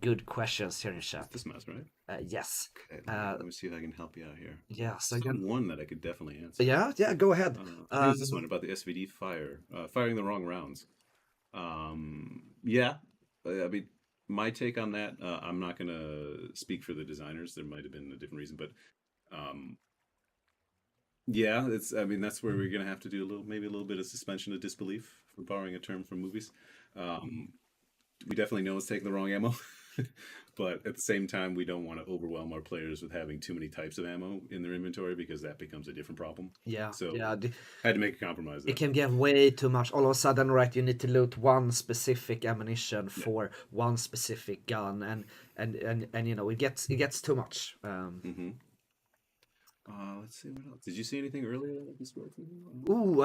good questions here in It's chat. this mouse, right? Yes. Okay. Uh, Let me see if I can help you out here. yes. Saw Again. one that I could definitely answer. Yeah. Yeah. Go ahead. I think it was this one about the SVD firing the wrong rounds. Yeah, I mean, my take on that. I'm not going to speak for the designers. There might have been a different reason, but um, yeah, it's. I mean, that's where we're going to have to do a little, maybe a little bit of suspension of disbelief, for borrowing a term from movies. Um, we definitely know it's taking the wrong ammo, but at the same time, we don't want to overwhelm our players with having too many types of ammo in their inventory because that becomes a different problem. Yeah. So, Yeah. had to make a compromise It there. can get way too much. All of a sudden, right? You need to loot one specific ammunition Yeah. for one specific gun, and it gets too much. Mm-hmm. Let's see what else. Did you see anything earlier that was worth it? Ooh,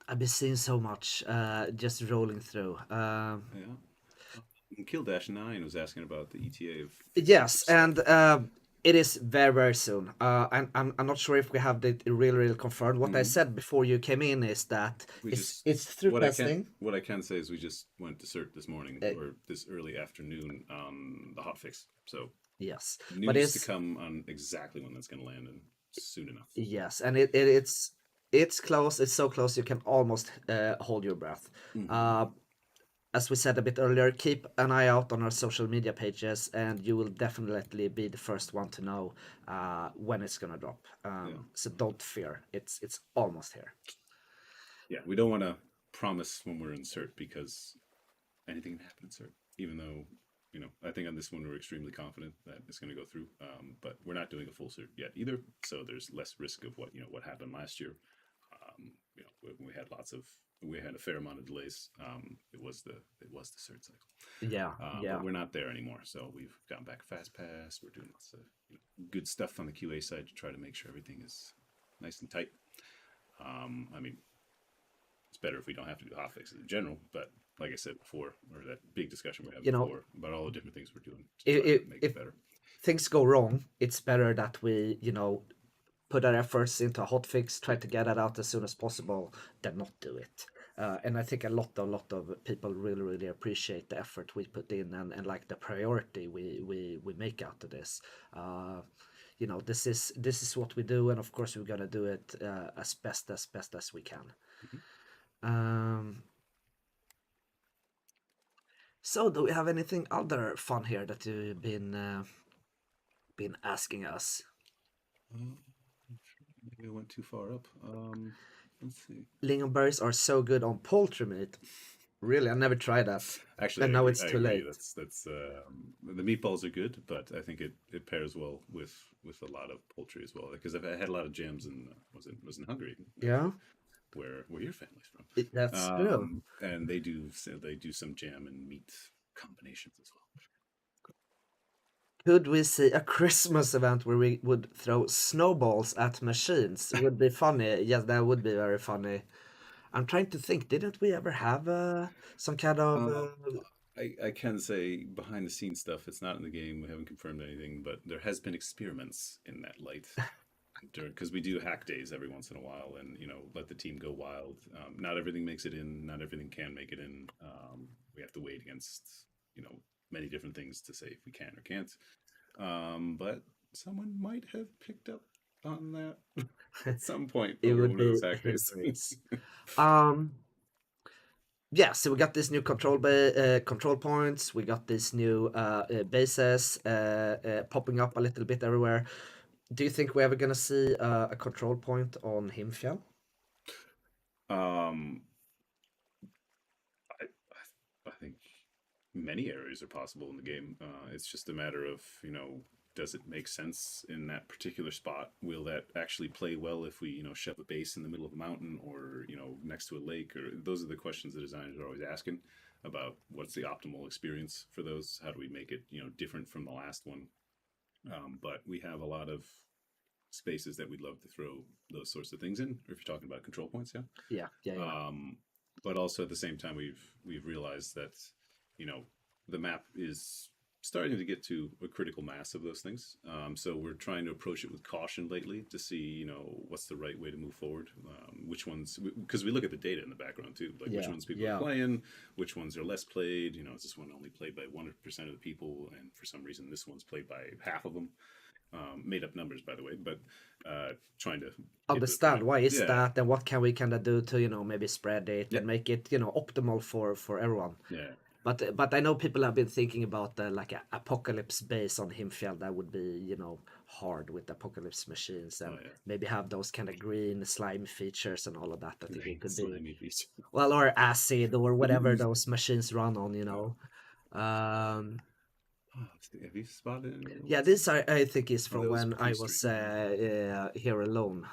I've been seeing so much, just rolling through. Yeah. Kill Dash 9 was asking about the ETA of Yes, exclusive stuff. and it is very, very soon. I'm not sure if we have it really, really confirmed. What I Hmm. said before you came in is that We it's just it's through testing. what I can say is we just went to cert this morning Uh, or this early afternoon on the hotfix. So yes, but news to it's come on exactly when that's going to land and soon enough. yes, and it's close. It's so close you can almost hold your breath. Hmm. Uh, as we said a bit earlier, keep an eye out on our social media pages, and you will definitely be the first one to know when it's gonna drop. Yeah. So don't fear; it's almost here. Yeah. We don't want to promise when we're in cert because anything can happen in cert. Even though, I think on this one we're extremely confident that it's going to go through. But we're not doing a full cert yet either, so there's less risk of what happened last year. We had we had a fair amount of delays. It was the cert cycle, Yeah, but yeah, we're not there anymore. So we've gotten back fast pass. We're doing lots of good stuff on the QA side to try to make sure everything is nice and tight. I mean, it's better if we don't have to do hot fixes in general. But like I said before, or that big discussion we had you know, before about all the different things we're doing to try to if, make it if better. things go wrong, it's better that we put our efforts into a hotfix, try Yeah. to get it out as soon as possible, than not do it. And I think a lot of people really, really appreciate the effort we put in and like the priority we make out of this. This is what we do, and of course we're gonna do it as best as we can. Mhm. Um, so, do we have anything other fun here that you've been asking us? Uh, Maybe I went too far up. Let's see. Lingonberries are so good on poultry meat. Really, I never tried that, Actually, and now it's I too agree. late. That's the meatballs are good, but I think it pairs well with a lot of poultry as well. Because I had a lot of jams in was in Hungary Yeah, actually, where your family's from, that's true. and they do some jam and meat combinations as well. Could we see a Christmas event where we would throw snowballs at machines? Would be funny. Yes, that would be very funny. I'm trying to think. Didn't we ever have some kind of? Uh, I can say behind the scenes stuff. It's not in the game. We haven't confirmed anything, but there has been experiments in that light during because we do hack days every once in a while, and let the team go wild. Not everything makes it in. Not everything can make it in. We have to wait against you know many different things to say if we can or can't. But someone might have picked up on that at some point It over would one of those be hack days. hilarious. Um, yeah, so we got this new control points. We got these new bases popping up a little bit everywhere. Do you think we're ever gonna see a control point on Himfjall? um, I think many areas are possible in the game. It's just a matter of, does it make sense in that particular spot? Will that actually play well if we, shove a base in the middle of a mountain or, next to a lake? Or those are the questions the designers are always asking about what's the optimal experience for those? How do we make it, different from the last one? But we have a lot of spaces that we'd love to throw those sorts of things in. Or if you're talking about control points, yeah. Yeah, yeah, yeah. But also at the same time, we've realized that you know the map is starting to get to a critical mass of those things. So we're trying to approach it with caution lately to see what's the right way to move forward. Which ones, because we look at the data in the background too, like which Yeah, ones people are yeah. playing, which ones are less played. Is this one only played by 1% of the people, and for some reason this one's played by half of them. Made up numbers, by the way, but trying to get to the Understand point. why is Yeah, that, and what can we kind of do to maybe spread it yeah, and make it optimal for everyone. yeah. But I know people have been thinking about like a apocalypse base on Himfjell that would be hard with apocalypse machines, Oh and yeah. maybe have those kind of green slime features and all of that. I think it Green could be slimy beast. well, or acid or whatever those machines run on. Um, Oh, have you spotted any other yeah, ones? this I think is Oh, from those are when I pretty was straightforward. here alone.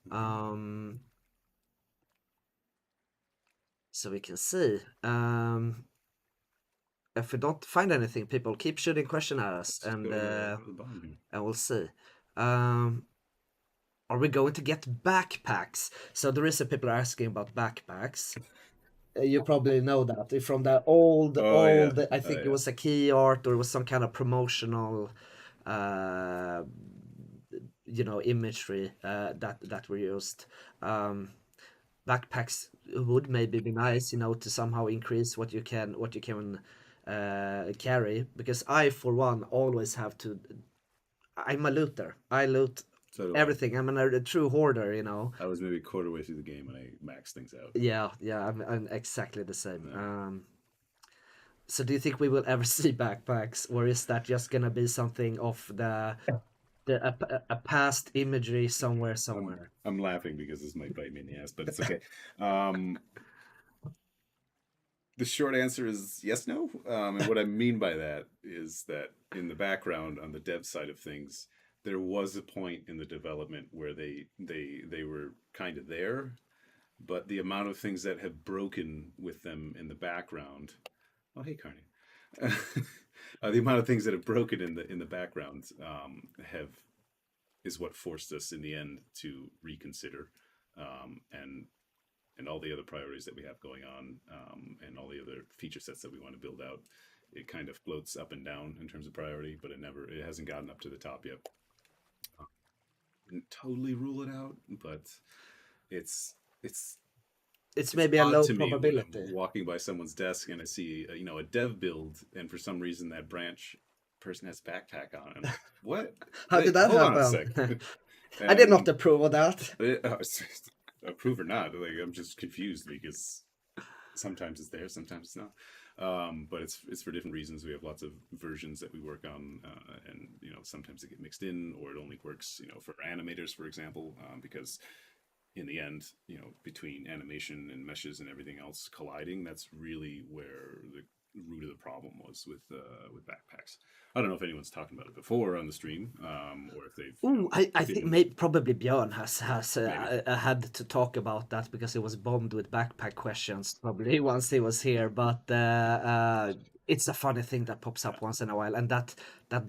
Mhm. Um, so we can see. If we don't find anything, people keep shooting question at us, Let's go to the bottom here. and we'll see. Um, are we going to get backpacks? So there is a people asking about backpacks. You probably know that from the Oh yeah, old. I oh think it yeah. was a key art or it was some kind of promotional, uh, imagery that were used. Um, Backpacks would maybe be nice, to somehow increase what you can carry. Because I, for one, always have to. I'm a looter. I loot So do I. everything. I'm a true hoarder. I was maybe a quarter way through the game when I maxed things out. Yeah, yeah. I'm exactly the same. Yeah. So do you think we will ever see backpacks, or is that just gonna be something of a past imagery somewhere, I'm somewhere? I'm laughing because this might bite me in the ass, but it's okay. Um, the short answer is yes, no. And what I mean by that is that in the background, on the dev side of things, there was a point in the development where they were kind of there, but the amount of things that have broken with them in the background. Oh, hey, Carney. The amount of things that have broken in the background have is what forced us in the end to reconsider, and all the other priorities that we have going on, and all the other feature sets that we want to build out. It kind of floats up and down in terms of priority, but it hasn't gotten up to the top yet. Didn't totally rule it out, but it's it's It's it's maybe a odd low to me when I'm probability. walking by someone's desk and I see a dev build, and for some reason that branch person has backpack on. I'm like, what? How did Wait, that hold on a happen? sec. I did not And approve of that. approve or not, like I'm just confused because sometimes it's there, sometimes it's not. But it's for different reasons. We have lots of versions that we work on, and sometimes they get mixed in, or it only works, for animators, for example, because in the end, between animation and meshes and everything else colliding, that's really where the root of the problem was with backpacks. I don't know if anyone's talked about it before on the stream, or if they've Ooh, I think been probably Björn has maybe. had to talk about that because he was bombed with backpack questions probably once he was here. But it's a funny thing that pops Yeah, up once in a while, and that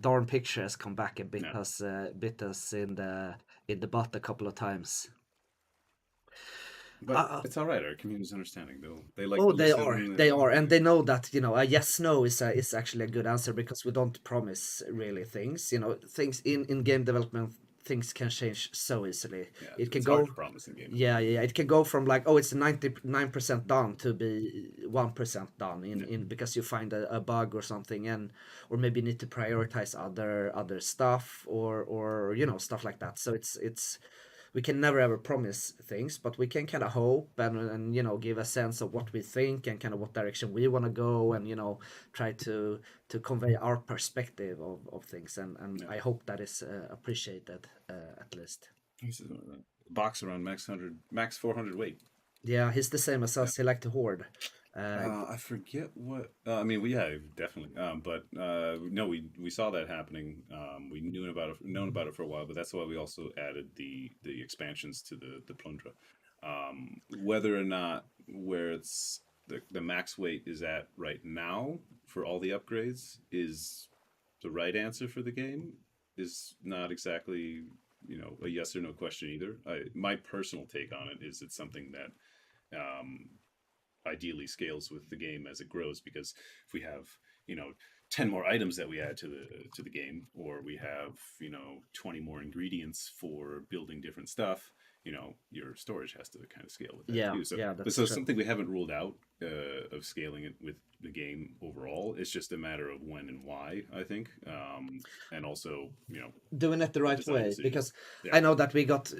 darn picture has come back and yeah. bit us in the butt a couple of times. But Uh, it's all right. Our community's understanding. They like Oh, to they are. listen. They are, and they know that a yes no is actually a good answer because we don't promise really things. Things in game development. things can change so easily. Yeah, It can it's hard go, to promise in games. yeah, yeah, it can go from like, oh, it's 99% done to be 1% done Yeah, in because you find a bug or something, and or maybe need to prioritize other stuff, or stuff like that. So it's we can never ever promise things, but we can kind of hope and give a sense of what we think and kind of what direction we want to go, and try to convey our perspective of things, and yeah. I hope that is appreciated, at least. This is box around max 400 weight. Yeah, he's the same as Yeah. us. He like to hoard. uh I forget what. I mean, we yeah, definitely. But no, we saw that happening. We known about it for a while, but that's why we also added the expansions to the Plundra. Whether or not where it's the max weight is at right now for all the upgrades is the right answer for the game is not exactly a yes or no question either. My personal take on it is it's something that ideally scales with the game as it grows, because if we have 10 more items that we add to the game, or we have 20 more ingredients for building different stuff, your storage has to kind of scale with that yeah, too. So yeah, but that's so true. something we haven't ruled out, of scaling it with the game overall. It's just a matter of when and why, I think. And also Doing it the right design way, decisions. because Yeah. I know that we got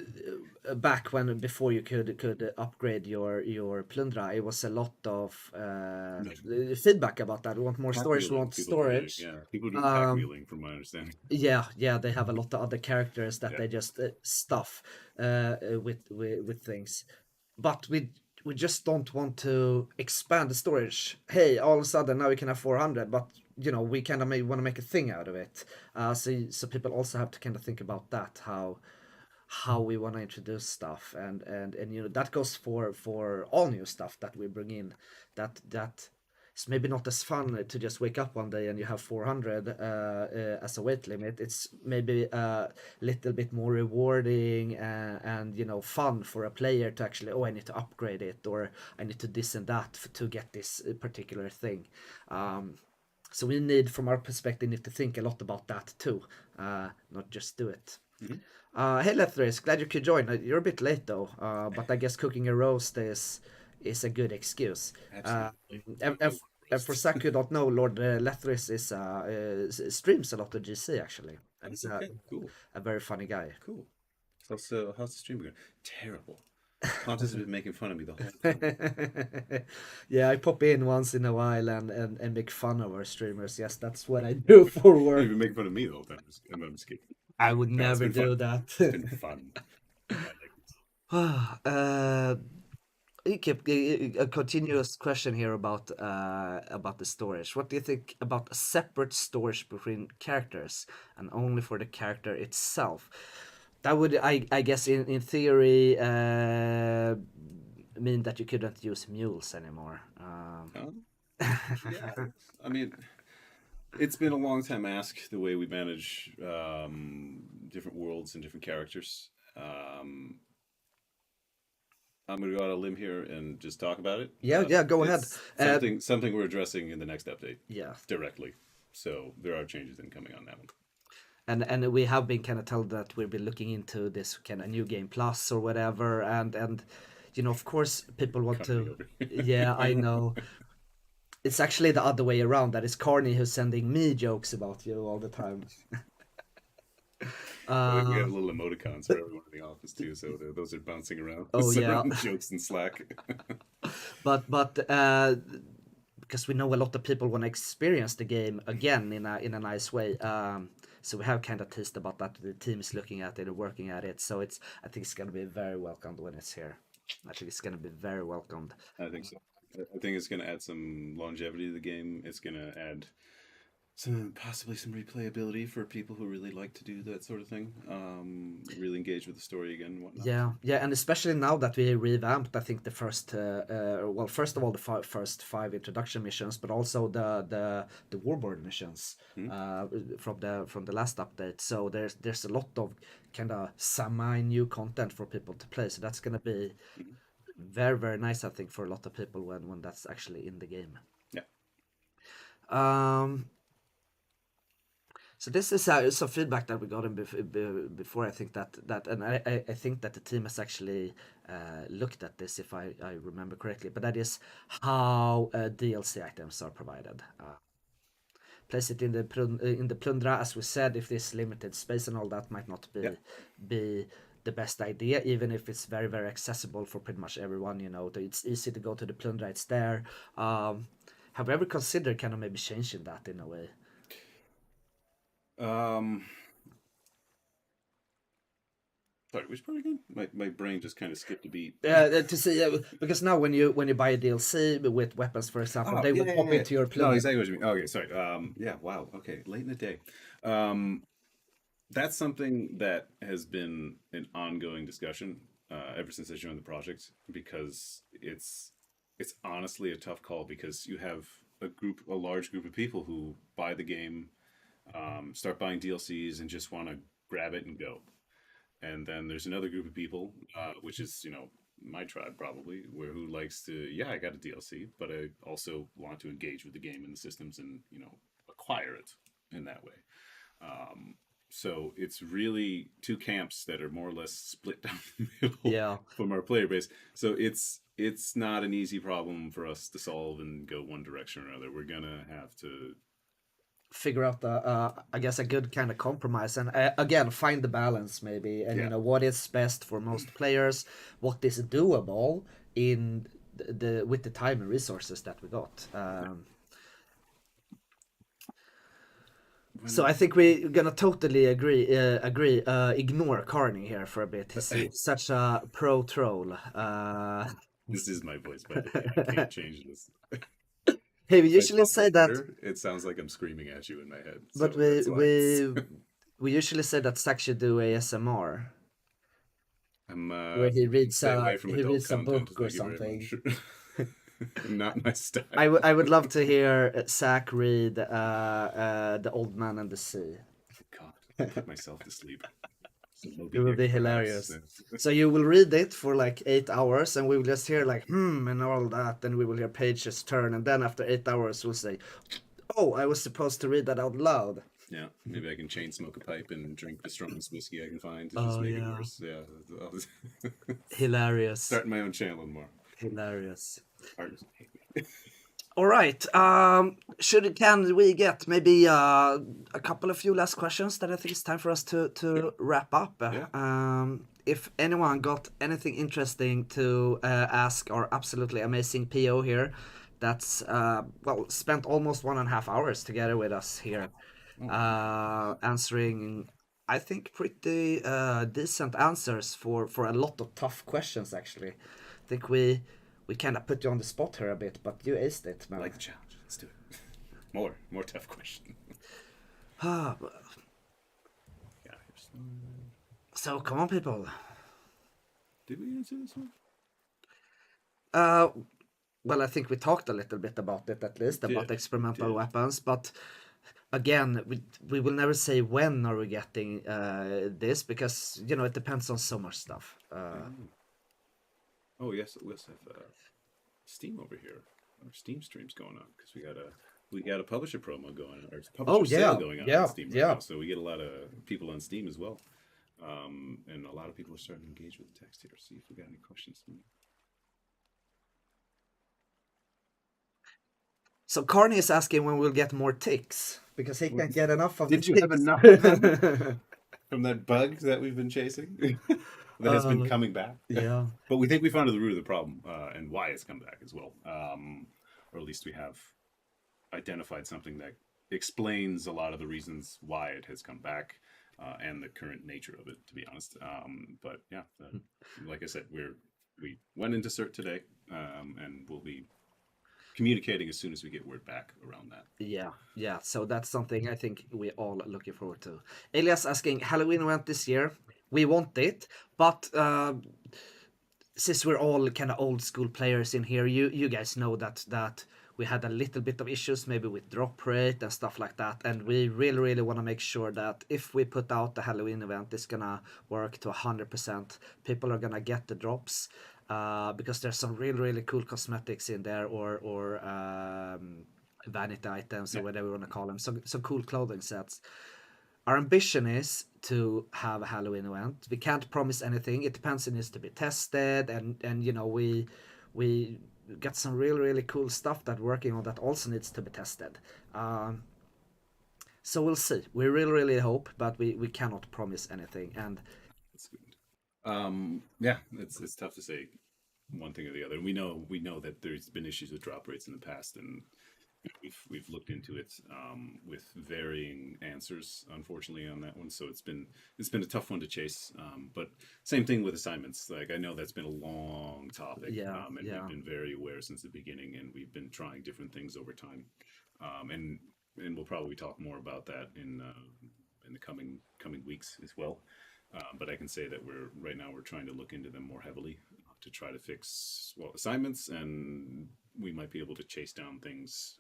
back when before you could upgrade your plundra, it was a lot of Like feedback about that. We want more pack storage, we wheeling, want people were doing. storage. Yeah, people were doing pack um wheeling, from my understanding. yeah, yeah, they have a lot of other characters that Yeah. they just stuff with things, but we just don't want to expand the storage. Hey, all of a sudden now we can have 400, but we kind of want to make a thing out of it. So people also have to kind of think about that, how we want to introduce stuff, and that goes for all new stuff that we bring in. That it's maybe not as fun to just wake up one day and you have 400 as a weight limit. It's maybe a little bit more rewarding, and fun for a player to actually, oh, I need to upgrade it, or I need to this and that to get this particular thing. So we need, from our perspective, need to think a lot about that too, not just do it. Mhm. Hey Lethris, glad you could join. You're a bit late though, but I guess cooking a roast is a good excuse. Uh, Absolutely. and, I and, love and for roasts. Zach who don't know, Lord Lethris streams a lot of GC actually, and he's Okay, cool, a very funny guy. cool. So how's the stream going? Terrible. Pontus has been making fun of me the whole time. Yeah, I pop in once in a while and make fun of our streamers. Yes, that's what I do for You've work. been making fun of me the whole time. I'm just kidding. I would No, it's never been fun. do that. It's been fun. I like it. uh, Keep a continuous question here about the storage. What do you think about a separate storage between characters and only for the character itself? That would, I guess, in theory, mean that you couldn't use mules anymore. Huh? Yeah. I mean, it's been a long time ask the way we manage different worlds and different characters. I'm going to go out on a limb here and just talk about it. Yeah, yeah, go ahead. It's something we're addressing in the next update Yeah, directly. So there are changes incoming on that one. and we have been kind of told that we'll be looking into this kind of new game plus or whatever, and of course people want Coming to. over. Yeah, I know. It's actually the other way around. That is Carney who's sending me jokes about you all the time. We Uh, have little emoticons for everyone in the office too, so those are bouncing around, oh yeah, sending jokes in Slack. but because we know a lot of people want to experience the game again in a nice way. So we have kind of teased about that. The team is looking at it and working at it. So I think it's gonna be very welcomed when it's here. I think it's gonna be very welcomed. I think so. I think it's going to add some longevity to the game. It's going to add possibly some replayability for people who really like to do that sort of thing. Really engage with the story again and whatnot. Yeah, yeah, and especially now that we revamped, I think the first, well, first of all, the first 5 introduction missions, but also the warboard missions Hmm? from the last update. So there's a lot of kind of semi new content for people to play. So that's gonna be Hmm. very very nice, I think, for a lot of people when that's actually in the game. Yeah. Um, So this is some feedback that we got before. I think and I think that the team has actually looked at this, if I remember correctly. But that is how DLC items are provided. Place it in the plundra, as we said. If there's limited space and all that, might not Yeah. be the best idea, even if it's very very accessible for pretty much everyone. You know, it's easy to go to the plundra. It's there. Have you ever considered kind of maybe changing that in a way? Um, Sorry, which part again? My brain just kind of skipped a beat. To see because now when you buy a DLC with weapons, for example, Oh, they yeah, will yeah, pop yeah. into your No, plunder. exactly what you mean. Okay, sorry. Yeah, wow. Okay, late in the day. Um, that's something that has been an ongoing discussion ever since I joined the project because it's honestly a tough call because you have a large group of people who buy the game, start buying DLCs, and just want to grab it and go. And then there's another group of people, which is my tribe probably, where who likes to, yeah, I got a DLC, but I also want to engage with the game and the systems and acquire it in that way. Um, so it's really two camps that are more or less split down the middle Yeah, from our player base. So it's not an easy problem for us to solve and go one direction or another. We're gonna have to. figure out the I guess a good kind of compromise, and again find the balance maybe, and Yeah. what is best for most players, what is doable in the with the time and resources that we got. So I When think we're gonna totally agree. Ignore Carney here for a bit. He's such a pro troll. this is my voice, by the way, I can't change this. Hey, we If I usually talk say that, louder, it sounds like I'm screaming at you in my head. but So that's why it's. we usually say that Zach should do ASMR, I'm where stay away from he adult reads a content. book or Thank you very something. much. Not my style. I would love to hear Zach read The Old Man and the Sea. God, I'll put myself to sleep. It Moby will be Dick, perhaps. hilarious. So you will read it for like 8 hours, and we will just hear like and all that, and we will hear pages turn, and then after 8 hours we'll say, "Oh, I was supposed to read that out loud." Yeah, maybe I can chain smoke a pipe and drink the strongest whiskey I can find to just Oh make it yeah, worse. Yeah, hilarious, starting my own channel more. hilarious. Artists hate me. All right. Can we get maybe a couple of few last questions that I think it's time for us to wrap up? Yeah. If anyone got anything interesting to ask our absolutely amazing PO here, that's spent almost 1.5 hours together with us here, answering I think pretty decent answers for a lot of tough questions actually. I think we kind of put you on the spot here a bit, but you aced it, I man. like the challenge. Let's do it. More tough question. Ah, Yeah. Here's... so come on, people. Did we answer this one? Uh, well, I think we talked a little bit about it, at least about Did. experimental Did. weapons, but again, we will never say when are we getting this, because it depends on so much stuff. I know. Oh yes, we also have Steam over here. Our Steam stream's going on because we got a publisher promo going on, or Oh publisher sale yeah, going on yeah, Steam right yeah. now. So we get a lot of people on Steam as well, and a lot of people are starting to engage with the text here. See if we got any questions. So Carney is asking when we'll get more ticks, because he can't get enough of the Did you have ticks. enough of them from that bug that we've been chasing that has been coming back? Yeah. But we think we found the root of the problem and why it's come back as well, or at least we have identified something that explains a lot of the reasons why it has come back and the current nature of it, to be honest. But yeah, like I said, we went into cert today, and we'll be communicating as soon as we get word back around that. Yeah. So that's something I think we all are looking forward to. Elias asking Halloween event this year. We want it, but since we're all kind of old school players in here, you guys know that we had a little bit of issues maybe with drop rate and stuff like that, and we really want to make sure that if we put out the Halloween event, it's gonna work to 100%. People are gonna get the drops. Because there's some really cool cosmetics in there, or vanity items, or Yeah. whatever you want to call them. Some cool clothing sets. our ambition is to have a Halloween event. We can't promise anything. It depends. It needs to be tested, and we got some really cool stuff that we're working on that also needs to be tested. Um, so we'll see. We really hope, but we cannot promise anything. And That's good. Yeah, it's tough to say one thing or the other. And we know that there's been issues with drop rates in the past, and we've looked into it with varying answers, unfortunately, on that one. So it's been a tough one to chase. But same thing with assignments. Like I know that's been a long topic, yeah, and we've yeah, been very aware since the beginning, and we've been trying different things over time. And we'll probably talk more about that in the coming weeks as well. But I can say that we're trying to look into them more heavily to try to fix assignments, and we might be able to chase down things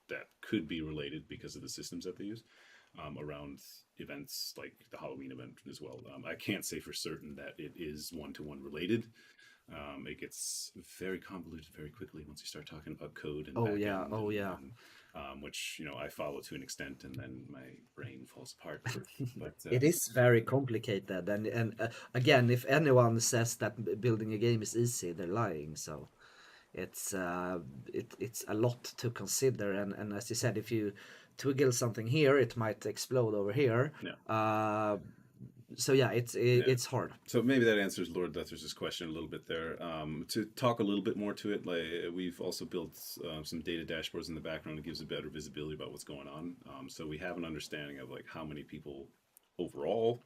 that could be related because of the systems that they use around events like the Halloween event as well. I can't say for certain that it is one-to-one related. It gets very convoluted very quickly once you start talking about code and oh back yeah, end, oh yeah. and which I follow to an extent, and then my brain falls apart. But It is very complicated, and again, if anyone says that building a game is easy, they're lying. So it's it's a lot to consider, and as you said, if you twiggle something here, it might explode over here. yeah, Uh, so yeah, yeah. it's hard. So maybe that answers Lord Leathers' question a little bit there. To talk a little bit more to it, like we've also built some data dashboards in the background that gives a better visibility about what's going on. So we have an understanding of like how many people overall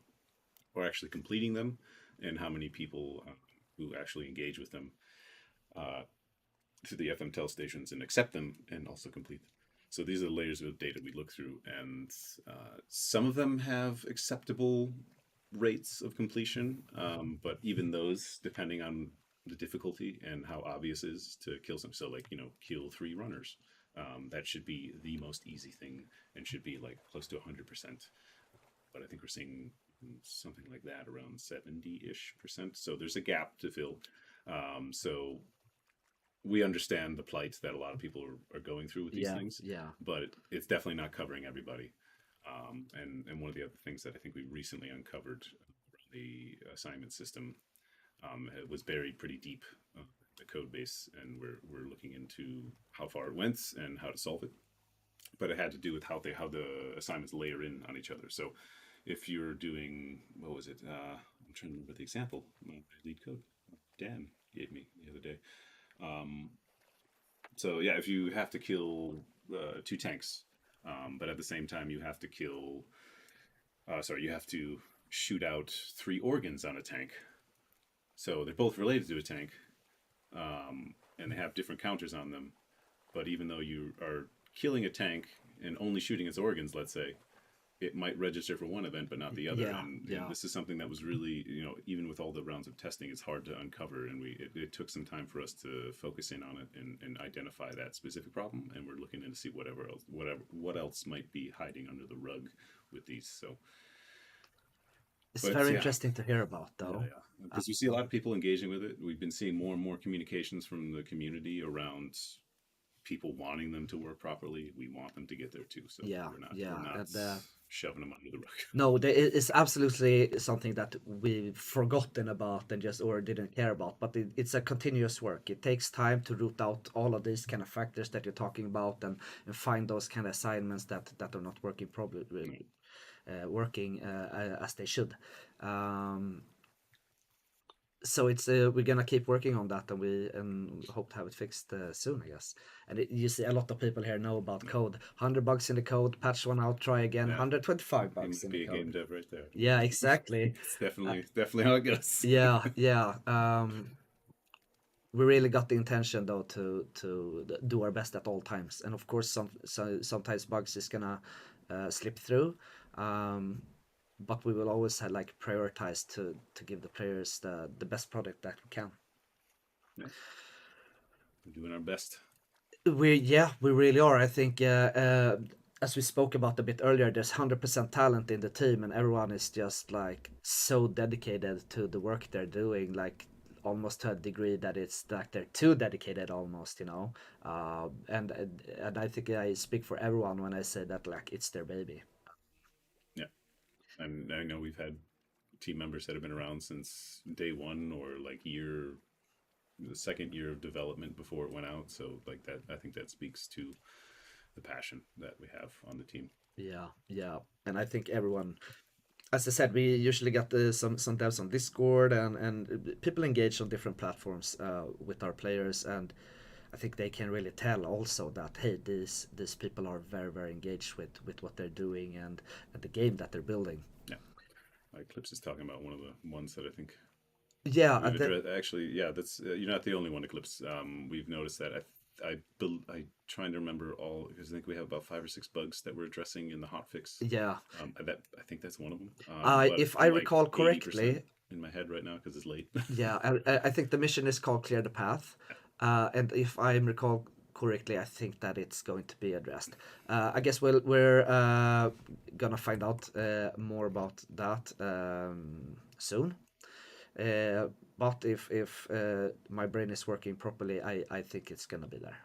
are actually completing them, and how many people who actually engage with them uh, through the FMTEL stations and accept them and also complete them. So these are the layers of data we look through, and some of them have acceptable rates of completion, but even those, depending on the difficulty and how obvious it is to kill some, so like kill 3 runners, that should be the most easy thing and should be like close to 100%. But I think we're seeing something like that around 70-ish%. So there's a gap to fill. So we understand the plight that a lot of people are going through with these Yeah, things, yeah, but it's definitely not covering everybody. And one of the other things that I think we recently uncovered around the assignment system, it was buried pretty deep the code base, and we're looking into how far it went and how to solve it. But it had to do with how the assignments layer in on each other. So if you're doing, what was it? I'm trying to remember the example my lead code Dan gave me the other day. Um, so yeah, if you have to kill 2 tanks, but at the same time you have to kill, you have to shoot out 3 organs on a tank. So they're both related to a tank, and they have different counters on them. But even though you are killing a tank and only shooting its organs, let's say, it might register for one event but not the other. yeah, And yeah. this is something that was really, even with all the rounds of testing, it's hard to uncover. And it took some time for us to focus in on it and identify that specific problem. And we're looking in to see what else might be hiding under the rug with these. So, It's but very yeah, interesting to hear about, yeah, though. yeah. Because we see a lot of people engaging with it. We've been seeing more and more communications from the community around people wanting them to work properly. We want them to get there too. So Yeah, we're yeah, not and shoving them under the rug. no, it's absolutely something that we've forgotten about and just or didn't care about. But it's a continuous work. It takes time to root out all of these kind of factors that you're talking about and find those kind of assignments that are not working No. probably working as they should. Um, so it's we're gonna keep working on that, and we hope to have it fixed soon, I guess. And you see a lot of people here know about Yeah. code. 100 bugs in the code, patch one out, try again. Yeah. 125 You bugs must in the be a game code. dev right there. Yeah, exactly. It's Uh, definitely how it goes. yeah, yeah. We really got the intention though do our best at all times, and of course sometimes bugs is gonna slip through. Um, but we will always have, like, prioritize to give the players the best product that we can. Yeah, we're doing our best. We really are. I think as we spoke about a bit earlier, there's 100% talent in the team, and everyone is just like so dedicated to the work they're doing, like almost to a degree that it's like they're too dedicated almost, you know. And I think I speak for everyone when I say that, like, it's their baby. Yeah. And I know we've had team members that have been around since day one or like the second year of development before it went out. So like that, I think that speaks to the passion that we have on the team. Yeah, yeah, and I think everyone, as I said, we usually got some devs on Discord, and people engage on different platforms with our players, and I think they can really tell also that hey, these people are very engaged with what they're doing and the game that they're building. Yeah, Eclipse is talking about one of the ones that I think Yeah, we've addressed. Actually, yeah, that's you're not the only one, Eclipse. We've noticed that. I trying to remember all because I think we have about 5 or 6 bugs that we're addressing in the hotfix. yeah. That I think that's one of them. But If I I'm like recall 80% correctly, in my head right now because it's late. yeah, I think the mission is called Clear the Path, and if I recall correctly, I think that it's going to be addressed. I guess we're gonna find out more about that soon. Uh, but if my brain is working properly, I think it's gonna be there.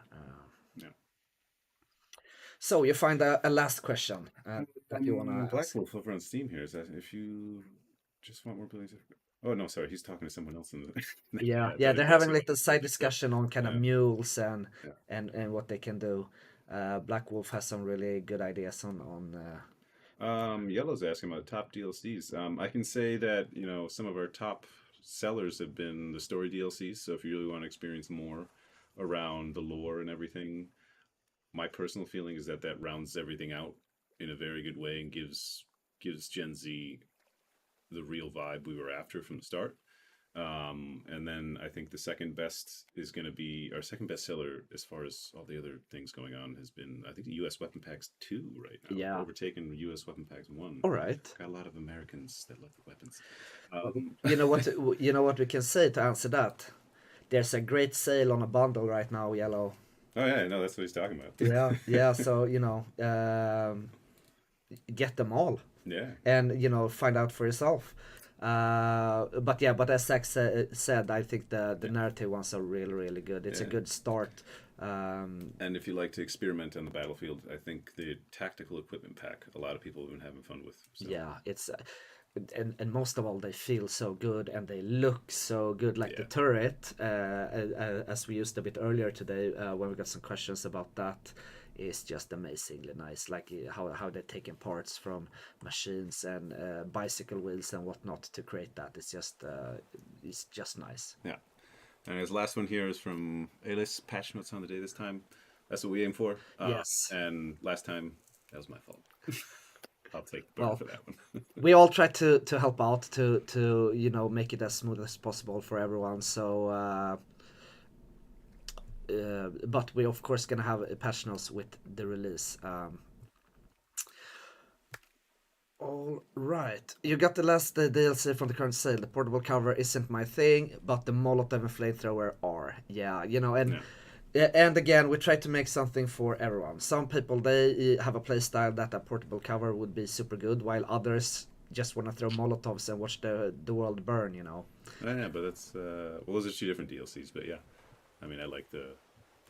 Yeah. So you find a last question that you wanna Black ask? Wolf over on Steam here is that if you just want more buildings. Oh no, sorry, he's talking to someone else in the. Yeah, Yeah, yeah, that they're is having also like a what side you said. discussion on kind of Yeah, mules yeah. and what they can do. Black Wolf has some really good ideas on. Yellow's asking about top DLCs. I can say that some of our top sellers have been the story DLCs. So if you really want to experience more around the lore and everything, my personal feeling is that that rounds everything out in a very good way and gives Gen Z the real vibe we were after from the start. And then I think the second best is going to be our second best seller as far as all the other things going on has been I think the U.S. Weapon Packs 2 right now, Yeah, overtaken U.S. Weapon Packs 1. all right. Got a lot of Americans that love the weapons. W- Um, You know what? You know what we can say to answer that. There's a great sale on a bundle right now, Yellow. oh yeah, no, that's what he's talking about. Yeah, yeah. So get them all, Yeah, and find out for yourself. But yeah, but as Zach said, I think the narrative ones are really good. It's a yeah. good start. Um, And if you like to experiment on the battlefield, I think the tactical equipment pack a lot of people have been having fun with. So yeah, it's and most of all they feel so good and they look so good. Like the yeah, turret, as we used a bit earlier today when we got some questions about that, is just amazingly nice. Like how they're taking parts from machines and bicycle wheels and whatnot to create that. It's just nice. yeah. And his last one here is from Alice. Patch notes on the day this time. That's what we aim for. Yes. And last time, that was my fault. I'll take burn Well, for that one. we all try to help out to make it as smooth as possible for everyone. So but we of course gonna have patch notes with the release. All right, you got the last DLC from the current sale. The portable cover isn't my thing, but the Molotov and flamethrower are. Yeah, and Yeah, and again, we try to make something for everyone. Some people they have a playstyle that a portable cover would be super good, while others just want to throw Molotovs and watch the world burn. yeah, but that's well, those are 2 different DLCs. But yeah, I mean, I like the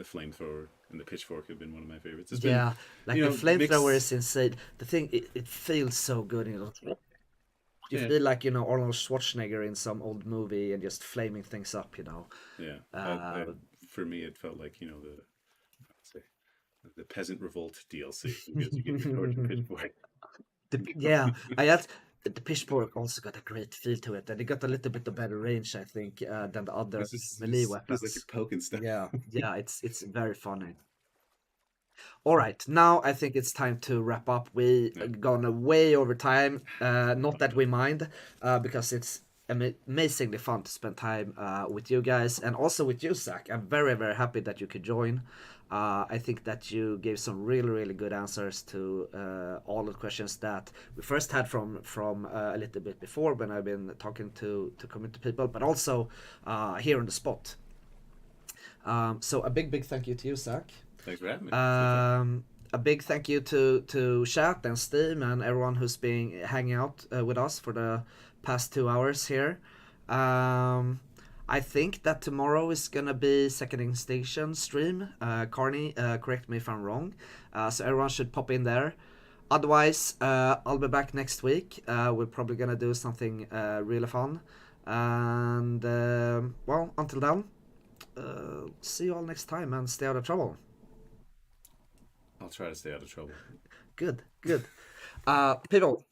flamethrower and the pitchfork have been one of my favorites. It's been Yeah, like the flamethrower mixed. is insane. The thing, it feels so good. You Yeah, feel like Arnold Schwarzenegger in some old movie and just flaming things up. yeah. Uh, For me, it felt like say the peasant revolt DLC because you get your torch and pitchfork. yeah, I had the pitchfork also got a great feel to it, and it got a little bit of better range, I think, than the other This is melee feels like you're weapons. poking stuff. Yeah, yeah, it's very funny. All right, now I think it's time to wrap up. We Yeah. gone way over time. Not that we mind, because it's amazingly fun to spend time with you guys and also with you, Zach. I'm very happy that you could join. I think that you gave some really good answers to all the questions that we first had from a little bit before when I've been talking to community people, but also here on the spot. So a big thank you to you, Zach. Thanks for having me. It's been fun. A big thank you to chat and Steam and everyone who's been hanging out with us for the past 2 hours here. I think that tomorrow is gonna be Second Extinction stream. Carney, correct me if I'm wrong. So everyone should pop in there. Otherwise, I'll be back next week. We're probably gonna do something really fun. And well, until then, see you all next time and stay out of trouble. I'll try to stay out of trouble. Good, good. People,